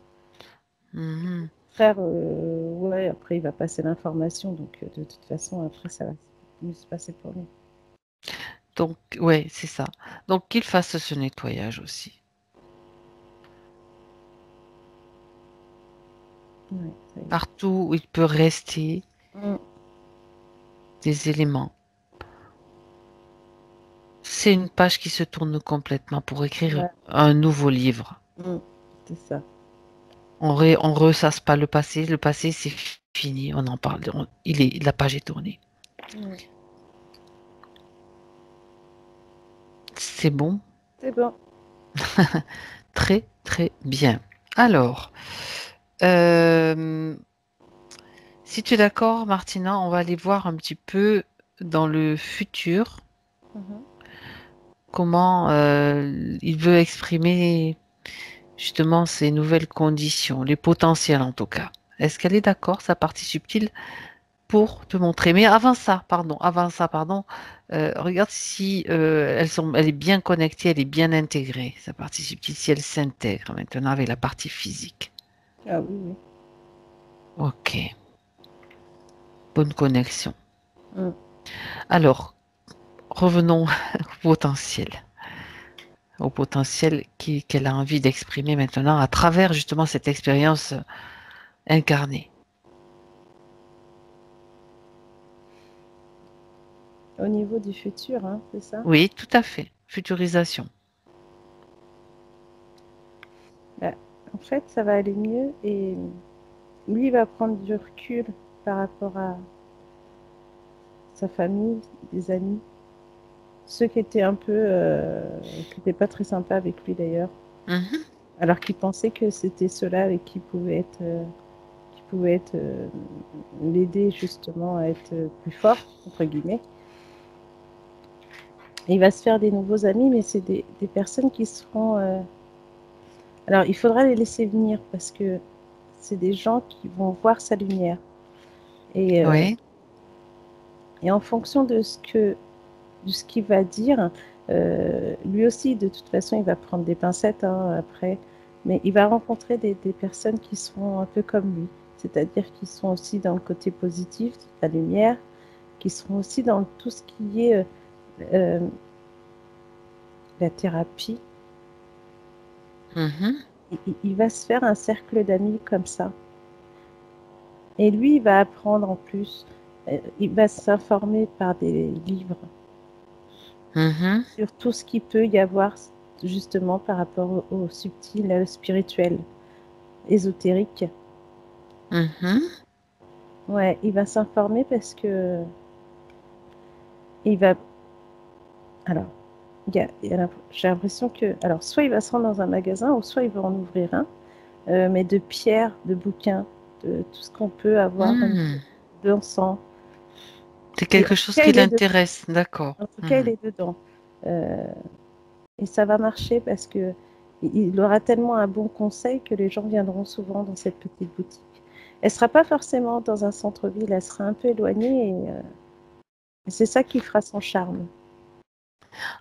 Speaker 1: Mhm.
Speaker 2: Frère, ouais, après il va passer l'information, donc de toute façon, après ça va mieux se passer pour lui.
Speaker 1: Donc, ouais, c'est ça. Donc, qu'il fasse ce nettoyage aussi.
Speaker 2: Ouais, ça y est.
Speaker 1: Partout où il peut rester des éléments. C'est une page qui se tourne complètement pour écrire
Speaker 2: Ouais,
Speaker 1: un nouveau livre.
Speaker 2: c'est ça.
Speaker 1: On ressasse pas le passé. Le passé, c'est fini. On en parle. La page est tournée.
Speaker 2: Ouais.
Speaker 1: C'est bon.
Speaker 2: C'est bon.
Speaker 1: Très, très bien. Alors, euh, si tu es d'accord, Martina, on va aller voir un petit peu dans le futur
Speaker 2: Mhm.
Speaker 1: comment il veut exprimer justement ces nouvelles conditions, les potentiels en tout cas. Est-ce qu'elle est d'accord, sa partie subtile, pour te montrer? Mais avant ça, pardon, regarde si elle est bien connectée, elle est bien intégrée, sa partie subtile, si elle s'intègre maintenant avec la partie physique.
Speaker 2: Ah oui, oui.
Speaker 1: Ok, bonne connexion.
Speaker 2: Mm.
Speaker 1: Alors, revenons au potentiel qu'elle a envie d'exprimer maintenant à travers justement cette expérience incarnée.
Speaker 2: Au niveau du futur, hein, c'est ça?
Speaker 1: Oui, tout à fait. Futurisation.
Speaker 2: Bah, en fait, ça va aller mieux et lui il va prendre du recul par rapport à sa famille, des amis, ceux qui étaient un peu, qui n'étaient pas très sympas avec lui d'ailleurs,
Speaker 1: Mhm,
Speaker 2: alors qu'il pensait que c'était ceux-là avec qui pouvaient être l'aider justement à être plus fort entre guillemets. Et il va se faire des nouveaux amis, mais c'est des personnes qui seront. Alors, il faudra les laisser venir parce que c'est des gens qui vont voir sa lumière. Et,
Speaker 1: oui.
Speaker 2: et en fonction de ce qu'il va dire, lui aussi, de toute façon, il va prendre des pincettes hein, après, mais il va rencontrer des personnes qui seront un peu comme lui, c'est-à-dire qui sont aussi dans le côté positif de la lumière, qui seront aussi dans tout ce qui est euh, la thérapie.
Speaker 1: Mhm,
Speaker 2: Il va se faire un cercle d'amis comme ça. Et lui, il va apprendre en plus. Il va s'informer par des livres
Speaker 1: mhm,
Speaker 2: sur tout ce qu'il peut y avoir justement par rapport au subtil, au spirituel, ésotérique.
Speaker 1: mhm.
Speaker 2: Ouais, il va s'informer parce que il va. Alors, j'ai l'impression que. Alors, soit il va se rendre dans un magasin, ou soit il va en ouvrir un, mais de pierres, de bouquins, de tout ce qu'on peut avoir
Speaker 1: Hmm.
Speaker 2: d'encens.
Speaker 1: C'est
Speaker 2: Et en
Speaker 1: quelque
Speaker 2: tout
Speaker 1: chose
Speaker 2: cas,
Speaker 1: qui
Speaker 2: il est dedans.
Speaker 1: l'intéresse, d'accord.
Speaker 2: En tout cas, il
Speaker 1: Mhm.
Speaker 2: est dedans. Euh, et ça va marcher parce que il aura tellement un bon conseil que les gens viendront souvent dans cette petite boutique. Elle ne sera pas forcément dans un centre-ville, elle sera un peu éloignée et c'est ça qui fera son charme.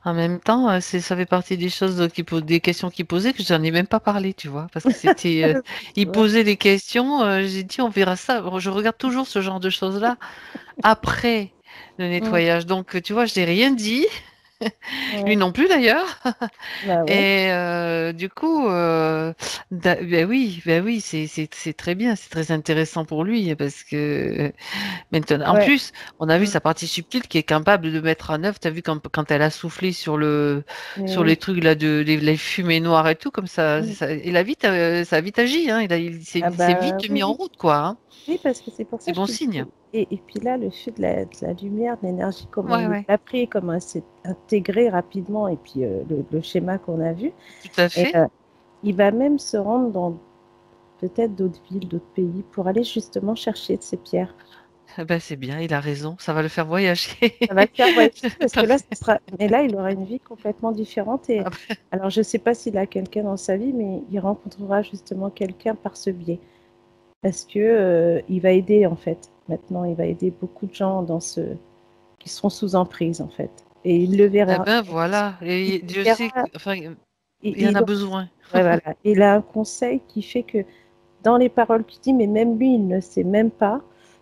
Speaker 1: En même temps, ça fait partie des choses des questions qu'il posait que j'en ai même pas parlé, tu vois, parce que c'était, il
Speaker 2: Ouais.
Speaker 1: posait des questions, j'ai dit on verra ça. Je regarde toujours ce genre de choses-là après le
Speaker 2: Mm.
Speaker 1: nettoyage. Donc, tu vois, je n'ai rien dit, lui
Speaker 2: Ouais.
Speaker 1: non plus d'ailleurs.
Speaker 2: Bah ouais.
Speaker 1: Et du coup, ben oui, c'est très bien, c'est très intéressant pour lui parce que maintenant, en
Speaker 2: Ouais.
Speaker 1: plus, on a vu
Speaker 2: Mm.
Speaker 1: sa partie subtile qui est capable de mettre en œuvre. T'as vu quand elle a soufflé
Speaker 2: Mais
Speaker 1: sur les
Speaker 2: oui.
Speaker 1: trucs là les fumées noires et tout comme ça,
Speaker 2: Mm.
Speaker 1: ça a vite agi, hein. Il
Speaker 2: Ah
Speaker 1: s'est
Speaker 2: bah
Speaker 1: vite mis
Speaker 2: oui,
Speaker 1: en
Speaker 2: oui.
Speaker 1: route quoi, hein.
Speaker 2: Oui, parce que c'est pour
Speaker 1: C'est
Speaker 2: ça que je
Speaker 1: bon
Speaker 2: te dis
Speaker 1: signe.
Speaker 2: Et puis là, le fait de la lumière, de l'énergie, comment
Speaker 1: Ouais,
Speaker 2: il
Speaker 1: ouais,
Speaker 2: l'a pris, comment c'est intégré rapidement, et puis le schéma qu'on a vu.
Speaker 1: tout à
Speaker 2: Et
Speaker 1: fait.
Speaker 2: il va même se rendre dans peut-être d'autres villes, d'autres pays, pour aller justement chercher de ces pierres.
Speaker 1: Eh ben, c'est bien, il a raison, ça va le faire voyager.
Speaker 2: Ça va le faire voyager parce que là,
Speaker 1: Parfait.
Speaker 2: ça sera... Mais là, il aura une vie complètement différente. Et
Speaker 1: Ah ben,
Speaker 2: alors, je ne sais pas s'il a quelqu'un dans sa vie, mais il rencontrera justement quelqu'un par ce biais. Parce que il va aider, en fait. Maintenant, il va aider beaucoup de gens qui seront sous emprise, en fait. Et il le
Speaker 1: eh
Speaker 2: verra.
Speaker 1: ben, voilà,
Speaker 2: Il
Speaker 1: et
Speaker 2: le
Speaker 1: Dieu
Speaker 2: verra.
Speaker 1: sait, enfin, il y en
Speaker 2: Il
Speaker 1: a
Speaker 2: aura...
Speaker 1: besoin.
Speaker 2: Ouais, voilà. Il a un conseil qui fait que dans les paroles qu'il dit, mais même lui, il ne sait même pas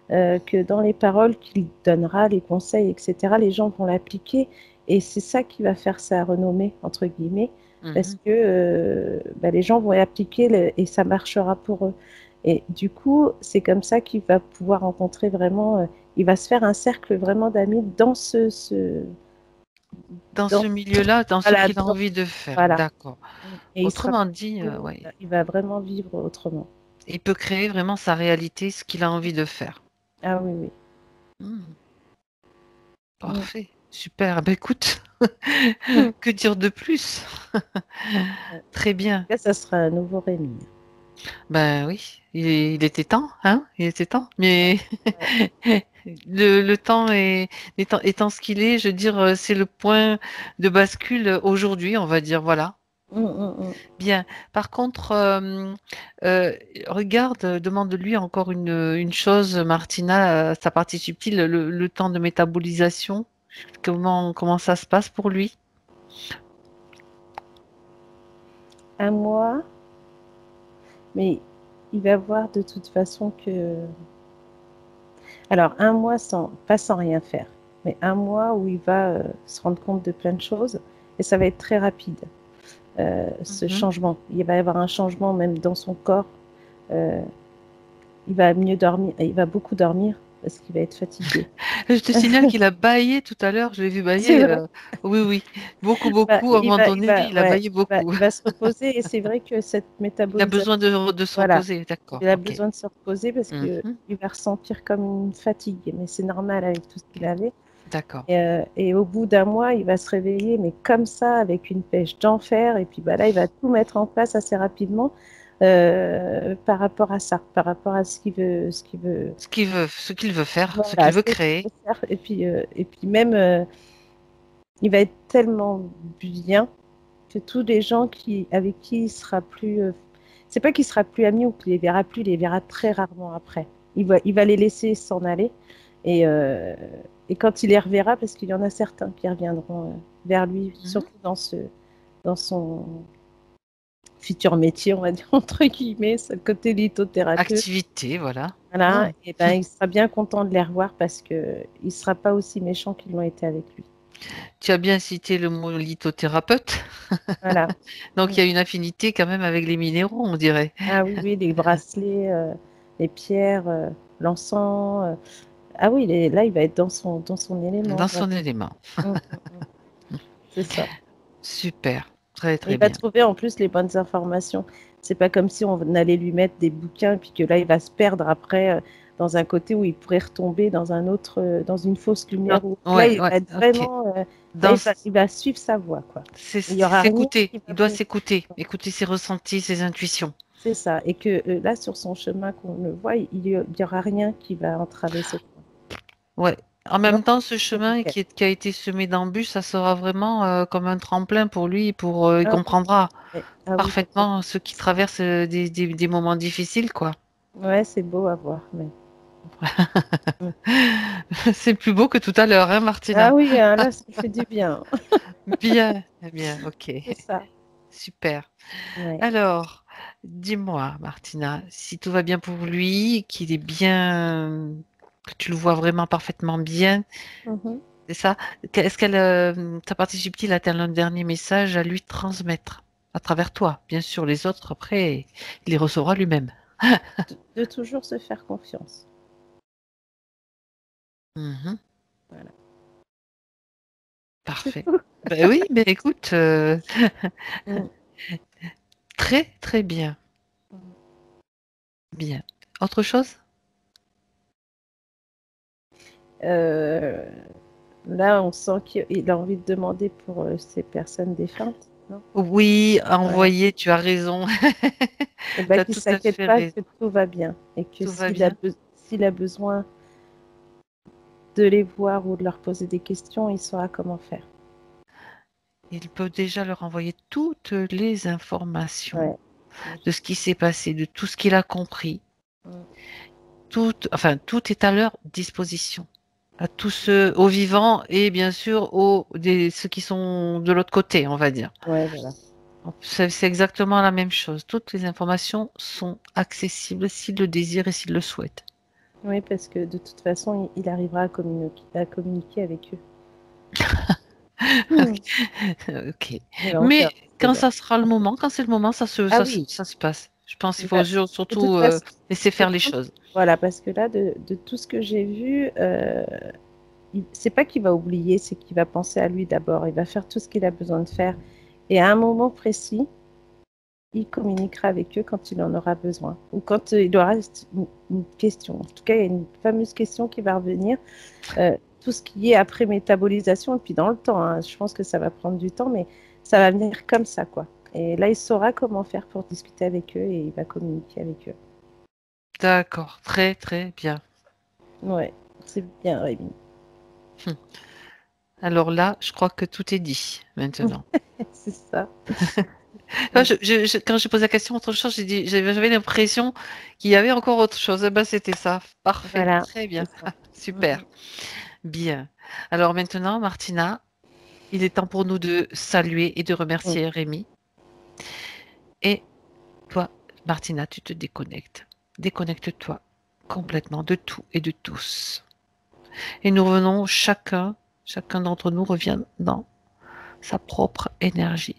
Speaker 2: que dans les paroles qu'il donnera, les conseils, etc., les gens vont l'appliquer. Et c'est ça qui va faire sa renommée, entre guillemets, parce
Speaker 1: Mhm.
Speaker 2: que les gens vont l'appliquer et ça marchera pour eux. Et du coup, c'est comme ça qu'il va pouvoir rencontrer vraiment, il va se faire un cercle vraiment d'amis dans
Speaker 1: Dans
Speaker 2: dans,
Speaker 1: ce milieu-là, dans ce
Speaker 2: voilà,
Speaker 1: qu'il a envie de faire,
Speaker 2: voilà.
Speaker 1: d'accord.
Speaker 2: Et il sera,
Speaker 1: Autrement dit, ouais,
Speaker 2: il va vraiment vivre autrement.
Speaker 1: il peut créer vraiment sa réalité, ce qu'il a envie de faire.
Speaker 2: Ah oui, oui.
Speaker 1: Hmm,
Speaker 2: Mm.
Speaker 1: parfait, super. Ben écoute,
Speaker 2: Mm.
Speaker 1: que dire de plus?
Speaker 2: Ouais.
Speaker 1: Très bien.
Speaker 2: Là, ça sera un nouveau Rémi.
Speaker 1: Ben oui, il était temps, hein? Il était temps. Mais
Speaker 2: Ouais.
Speaker 1: le temps étant ce qu'il est, je veux dire, c'est le point de bascule aujourd'hui, on va dire, voilà.
Speaker 2: Mm, mm, mm.
Speaker 1: Bien. Par contre, euh, regarde, demande-lui encore une chose, Martina, sa partie subtile, le temps de métabolisation. Comment ça se passe pour lui?
Speaker 2: Un mois, mais il va voir de toute façon que. Alors, un mois pas sans rien faire, mais un mois où il va se rendre compte de plein de choses et ça va être très rapide, ce
Speaker 1: Mhm.
Speaker 2: changement. Il va y avoir un changement même dans son corps. Euh, il va mieux dormir, il va beaucoup dormir parce qu'il va être fatigué.
Speaker 1: Je te signale qu'il a bâillé tout à l'heure, je l'ai vu
Speaker 2: C'est
Speaker 1: bâiller.
Speaker 2: vrai.
Speaker 1: Oui, oui, beaucoup, beaucoup. À un moment donné, il a
Speaker 2: Ouais,
Speaker 1: bâillé beaucoup.
Speaker 2: il va se reposer et c'est vrai que cette
Speaker 1: Il a
Speaker 2: métabolisation,
Speaker 1: besoin de se
Speaker 2: voilà,
Speaker 1: reposer, d'accord,
Speaker 2: il a
Speaker 1: ok.
Speaker 2: besoin de se reposer parce que
Speaker 1: Mhm.
Speaker 2: il va ressentir comme une fatigue, mais c'est normal avec tout ce qu'il avait.
Speaker 1: D'accord.
Speaker 2: Et au bout d'un mois, il va se réveiller, mais comme ça, avec une pêche d'enfer. Et puis bah, là, il va tout mettre en place assez rapidement par rapport à ça, par rapport à ce qu'il veut.
Speaker 1: Ce qu'il veut faire, ce
Speaker 2: Voilà,
Speaker 1: qu'il
Speaker 2: ce
Speaker 1: veut
Speaker 2: qu'il
Speaker 1: créer.
Speaker 2: veut faire. Et puis même, il va être tellement bien que tous les gens avec qui il sera plus, c'est pas qu'il sera plus ami ou qu'il les verra plus, il les verra très rarement après. Il va les laisser s'en aller et, euh, et quand il les reverra, parce qu'il y en a certains qui reviendront vers lui,
Speaker 1: Mhm.
Speaker 2: surtout dans son futur métier, on va dire entre guillemets, ce côté lithothérapeute.
Speaker 1: Activité, voilà.
Speaker 2: Voilà,
Speaker 1: Ah.
Speaker 2: et ben il sera bien content de les revoir parce que il sera pas aussi méchant qu'ils l'ont été avec lui.
Speaker 1: Tu as bien cité le mot lithothérapeute.
Speaker 2: Voilà.
Speaker 1: Donc
Speaker 2: Mm.
Speaker 1: il y a une affinité quand même avec les minéraux, on dirait.
Speaker 2: Ah oui, oui, les bracelets, les pierres, l'encens. Ah oui, là, il va être dans son élément,
Speaker 1: Dans
Speaker 2: vraiment.
Speaker 1: son élément.
Speaker 2: Mm, mm, mm. C'est ça.
Speaker 1: Super. Très,
Speaker 2: Et
Speaker 1: très
Speaker 2: il va
Speaker 1: bien.
Speaker 2: trouver en plus les bonnes informations. C'est pas comme si on allait lui mettre des bouquins et puis que là, il va se perdre après dans un côté où il pourrait retomber dans un autre, dans une fausse lumière. Là,
Speaker 1: Ouais,
Speaker 2: il
Speaker 1: ouais,
Speaker 2: va être
Speaker 1: ok.
Speaker 2: vraiment, là,
Speaker 1: Dans,
Speaker 2: il va suivre sa voie, quoi.
Speaker 1: c'est
Speaker 2: Il y aura rien
Speaker 1: s'écouter.
Speaker 2: qui va
Speaker 1: Il doit
Speaker 2: bouger.
Speaker 1: s'écouter. Écouter ses ressentis, ses intuitions.
Speaker 2: C'est ça. Et que là, sur son chemin qu'on le voit, il y aura rien qui va entraver ce point.
Speaker 1: Ouais. En
Speaker 2: Non,
Speaker 1: même temps, ce
Speaker 2: c'est
Speaker 1: chemin
Speaker 2: nickel.
Speaker 1: qui a été semé d'embûches, ça sera vraiment comme un tremplin pour lui, il
Speaker 2: Ah,
Speaker 1: comprendra
Speaker 2: ah oui,
Speaker 1: parfaitement
Speaker 2: complètement.
Speaker 1: ceux qui traversent des moments difficiles, quoi.
Speaker 2: Ouais, c'est beau à voir. Mais... Mm.
Speaker 1: C'est plus beau que tout à l'heure, hein,
Speaker 2: Ah
Speaker 1: Martina?
Speaker 2: oui, là, ça fait du bien.
Speaker 1: Bien, bien, ok.
Speaker 2: C'est ça.
Speaker 1: Super.
Speaker 2: Ouais.
Speaker 1: Alors, dis-moi, Martina, si tout va bien pour lui, qu'il est bien, que tu le vois vraiment parfaitement bien,
Speaker 2: Mhm.
Speaker 1: c'est ça? Est-ce qu'elle, ta partie subtile a-t-elle un dernier message à lui transmettre à travers toi? Bien sûr, les autres, après, il les recevra lui-même.
Speaker 2: De toujours se faire confiance.
Speaker 1: Mhm,
Speaker 2: Voilà. C'est
Speaker 1: parfait.
Speaker 2: tout.
Speaker 1: Ben oui, mais écoute,
Speaker 2: Mm.
Speaker 1: très, très bien.
Speaker 2: Mm.
Speaker 1: Bien. Autre chose?
Speaker 2: Euh, Là, on sent qu'il a envie de demander pour ces personnes défuntes, non?
Speaker 1: Oui,
Speaker 2: Ouais.
Speaker 1: envoyer, tu as raison.
Speaker 2: Et
Speaker 1: Tu
Speaker 2: ben,
Speaker 1: as
Speaker 2: qu'il
Speaker 1: tout à
Speaker 2: s'inquiète
Speaker 1: fait
Speaker 2: pas, que
Speaker 1: raison.
Speaker 2: tout va bien. Et que
Speaker 1: Tout va bien.
Speaker 2: s'il a besoin de les voir ou de leur poser des questions, il saura comment faire.
Speaker 1: Il peut déjà leur envoyer toutes les informations
Speaker 2: Ouais.
Speaker 1: de ce qui s'est passé, de tout ce qu'il a compris.
Speaker 2: Mm.
Speaker 1: Tout est à leur disposition. À tous ceux, aux vivants et bien sûr ceux qui sont de l'autre côté, on va dire.
Speaker 2: Ouais, voilà.
Speaker 1: C'est exactement la même chose. Toutes les informations sont accessibles s'ils le désirent et s'ils le souhaitent.
Speaker 2: Oui, parce que de toute façon, il arrivera à communiquer avec eux. Hmm.
Speaker 1: Ok.
Speaker 2: Mais on
Speaker 1: Mais
Speaker 2: verra ce que
Speaker 1: quand
Speaker 2: ça donne.
Speaker 1: ça sera le moment, quand c'est le moment,
Speaker 2: Ah oui,
Speaker 1: ça se passe. Je pense qu'il faut
Speaker 2: bah, de
Speaker 1: surtout
Speaker 2: toute façon,
Speaker 1: laisser
Speaker 2: de
Speaker 1: faire les
Speaker 2: toute-
Speaker 1: choses.
Speaker 2: voilà, parce que là, de tout ce que j'ai vu, c'est pas qu'il va oublier, c'est qu'il va penser à lui d'abord. Il va faire tout ce qu'il a besoin de faire. Et à un moment précis, il communiquera avec eux quand il en aura besoin. Ou quand il aura une question. En tout cas, il y a une fameuse question qui va revenir. Tout ce qui est après métabolisation, et puis dans le temps, hein, je pense que ça va prendre du temps, mais ça va venir comme ça, quoi. Et là, il saura comment faire pour discuter avec eux et il va communiquer avec eux.
Speaker 1: D'accord. Très, très bien.
Speaker 2: Ouais, c'est bien, Rémi.
Speaker 1: Hum. Alors là, je crois que tout est dit maintenant.
Speaker 2: C'est ça.
Speaker 1: Enfin, quand j'ai posé la question autre chose, j'avais l'impression qu'il y avait encore autre chose. Eh ben, c'était ça. Parfait.
Speaker 2: Voilà,
Speaker 1: Très bien.
Speaker 2: c'est ça.
Speaker 1: Super. Bien. Alors maintenant, Martina, il est temps pour nous de saluer et de
Speaker 2: Mm.
Speaker 1: remercier Rémi. Et toi, Martina, tu te déconnectes. Déconnecte-toi complètement de tout et de tous. Et nous revenons chacun d'entre nous revient dans sa propre énergie,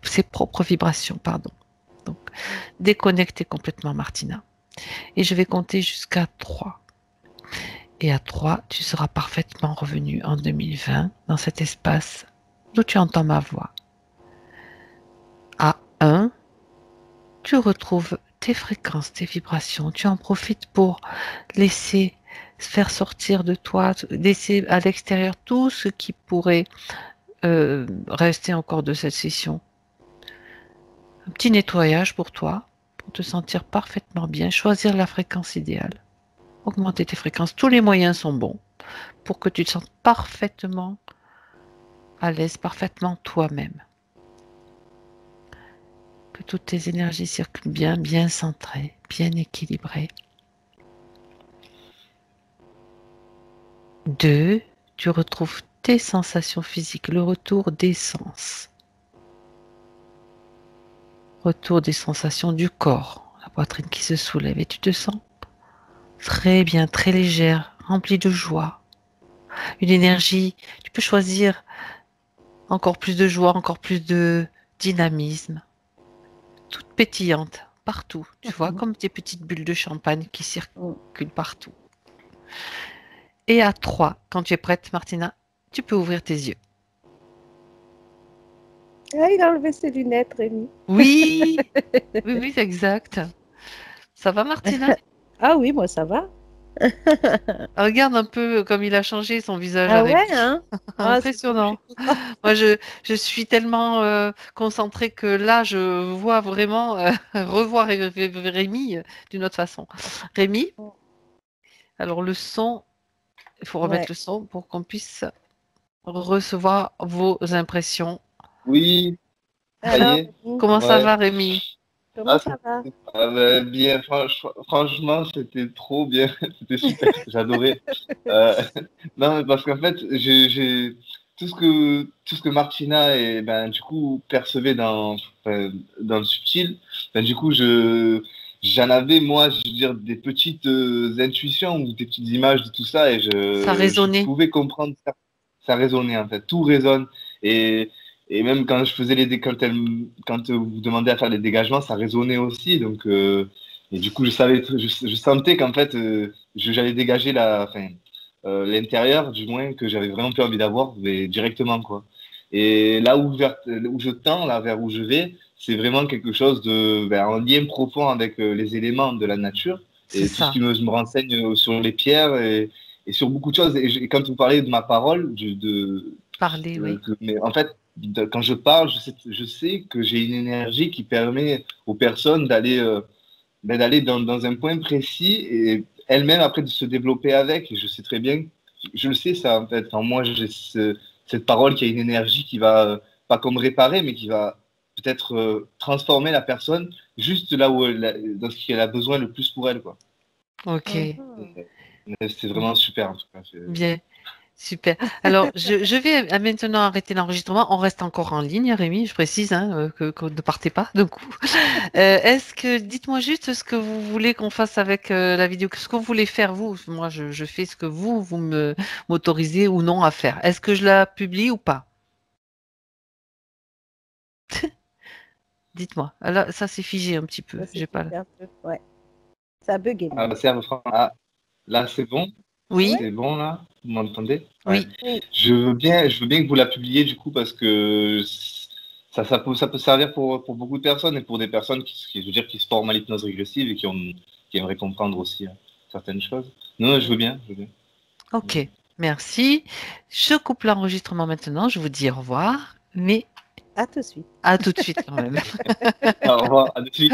Speaker 1: ses propres vibrations, pardon. Donc, déconnectez complètement, Martina. Et je vais compter jusqu'à 3. Et à 3, tu seras parfaitement revenu en 2020 dans cet espace d'où tu entends ma voix. À 1, tu retrouves tes fréquences, tes vibrations. Tu en profites pour laisser faire sortir de toi, laisser à l'extérieur tout ce qui pourrait rester encore de cette session. Un petit nettoyage pour toi, pour te sentir parfaitement bien, choisir la fréquence idéale, augmenter tes fréquences. Tous les moyens sont bons pour que tu te sentes parfaitement à l'aise, parfaitement toi-même. Que toutes tes énergies circulent bien, bien centrées, bien équilibrées. 2, tu retrouves tes sensations physiques, le retour des sens. Retour des sensations du corps, la poitrine qui se soulève et tu te sens très bien, très légère, remplie de joie. Une énergie, tu peux choisir encore plus de joie, encore plus de dynamisme, toute pétillante, partout, tu vois, comme des petites bulles de champagne qui
Speaker 2: Mm.
Speaker 1: circulent partout. Et à 3, quand tu es prête, Martina, tu peux ouvrir tes yeux.
Speaker 2: Ah, il a enlevé ses lunettes, Rémi.
Speaker 1: Oui, oui, oui, exact. Ça va, Martina?
Speaker 2: Ah oui, moi ça va.
Speaker 1: Regarde un peu comme il a changé son visage à
Speaker 2: Ah ouais,
Speaker 1: Rémi.
Speaker 2: hein? Ah, je suis
Speaker 1: Impressionnant.
Speaker 2: contente.
Speaker 1: Moi, je suis tellement concentrée que là, je vois vraiment revoir Rémi d'une autre façon. Rémi, alors le son, il faut remettre
Speaker 2: Ouais.
Speaker 1: le son pour qu'on puisse recevoir vos impressions.
Speaker 3: Oui, ça y
Speaker 2: Alors,
Speaker 3: est.
Speaker 2: Rémi,
Speaker 1: Comment ça
Speaker 3: Ouais.
Speaker 1: va, Rémi?
Speaker 2: comment
Speaker 3: Ah,
Speaker 2: ça va?
Speaker 3: bien, franchement, c'était trop bien. C'était super. J'adorais. Euh, non, mais parce qu'en fait, tout ce que Martina et ben du coup percevait enfin, dans le subtil, ben du coup j'en avais moi, je veux dire des petites intuitions ou des petites images de tout ça et
Speaker 1: Ça
Speaker 3: je
Speaker 1: résonnait.
Speaker 3: pouvais comprendre ça. Ça résonnait en fait, tout résonne et même quand je faisais quand vous demandez à faire les dégagements, ça résonnait aussi donc et du coup je sentais qu'en fait j'allais dégager enfin, l'intérieur, du moins, que j'avais vraiment plus envie d'avoir, mais directement, quoi. Et là où je tends, là, vers où je vais, c'est vraiment quelque chose de, ben, en lien profond avec les éléments de la nature.
Speaker 1: C'est
Speaker 3: et tout ce
Speaker 1: ça.
Speaker 3: qui je me renseigne sur les pierres et sur beaucoup de choses. Et quand vous parlez de ma parole,
Speaker 1: Parler, oui.
Speaker 3: mais en fait, quand je parle, je sais que j'ai une énergie qui permet aux personnes d'aller dans un point précis et elles-mêmes après de se développer avec. Et je sais très bien, je le sais ça en fait. En moi, j'ai cette parole qui a une énergie qui va, pas comme réparer, mais qui va peut-être transformer la personne juste là où dans ce qu'elle a besoin le plus pour elle, quoi.
Speaker 1: Ok.
Speaker 2: Mhm.
Speaker 3: C'est vraiment super en tout cas.
Speaker 1: Bien. Super. Alors, je vais maintenant arrêter l'enregistrement. On reste encore en ligne, Rémi, je précise, hein, que ne partez pas, du coup. Dites-moi juste ce que vous voulez qu'on fasse avec la vidéo. Ce que vous voulez faire, vous. Moi, je fais ce que vous m'autorisez ou non à faire. Est-ce que je la publie ou pas? Dites-moi. Alors, ça, c'est figé un petit peu.
Speaker 2: Ça, c'est
Speaker 1: J'ai pas.
Speaker 2: figé un peu. Ouais. Ça a bugué
Speaker 3: Ah,
Speaker 2: même.
Speaker 3: bah, ah, là c'est bon,
Speaker 1: Oui,
Speaker 2: Ouais.
Speaker 3: c'est bon là, vous m'entendez? Ouais.
Speaker 1: oui.
Speaker 2: Oui.
Speaker 3: Je veux bien que vous la publiez du coup parce que ça peut servir pour beaucoup de personnes et pour des personnes je veux dire, qui se forment à l'hypnose régressive et qui aimeraient comprendre aussi certaines choses. Non, je veux bien, je veux bien.
Speaker 1: Ok. Merci. Je coupe l'enregistrement maintenant. Je vous dis au revoir. Mais
Speaker 2: À tout de suite.
Speaker 1: à tout de suite quand même.
Speaker 3: Au revoir, à de suite.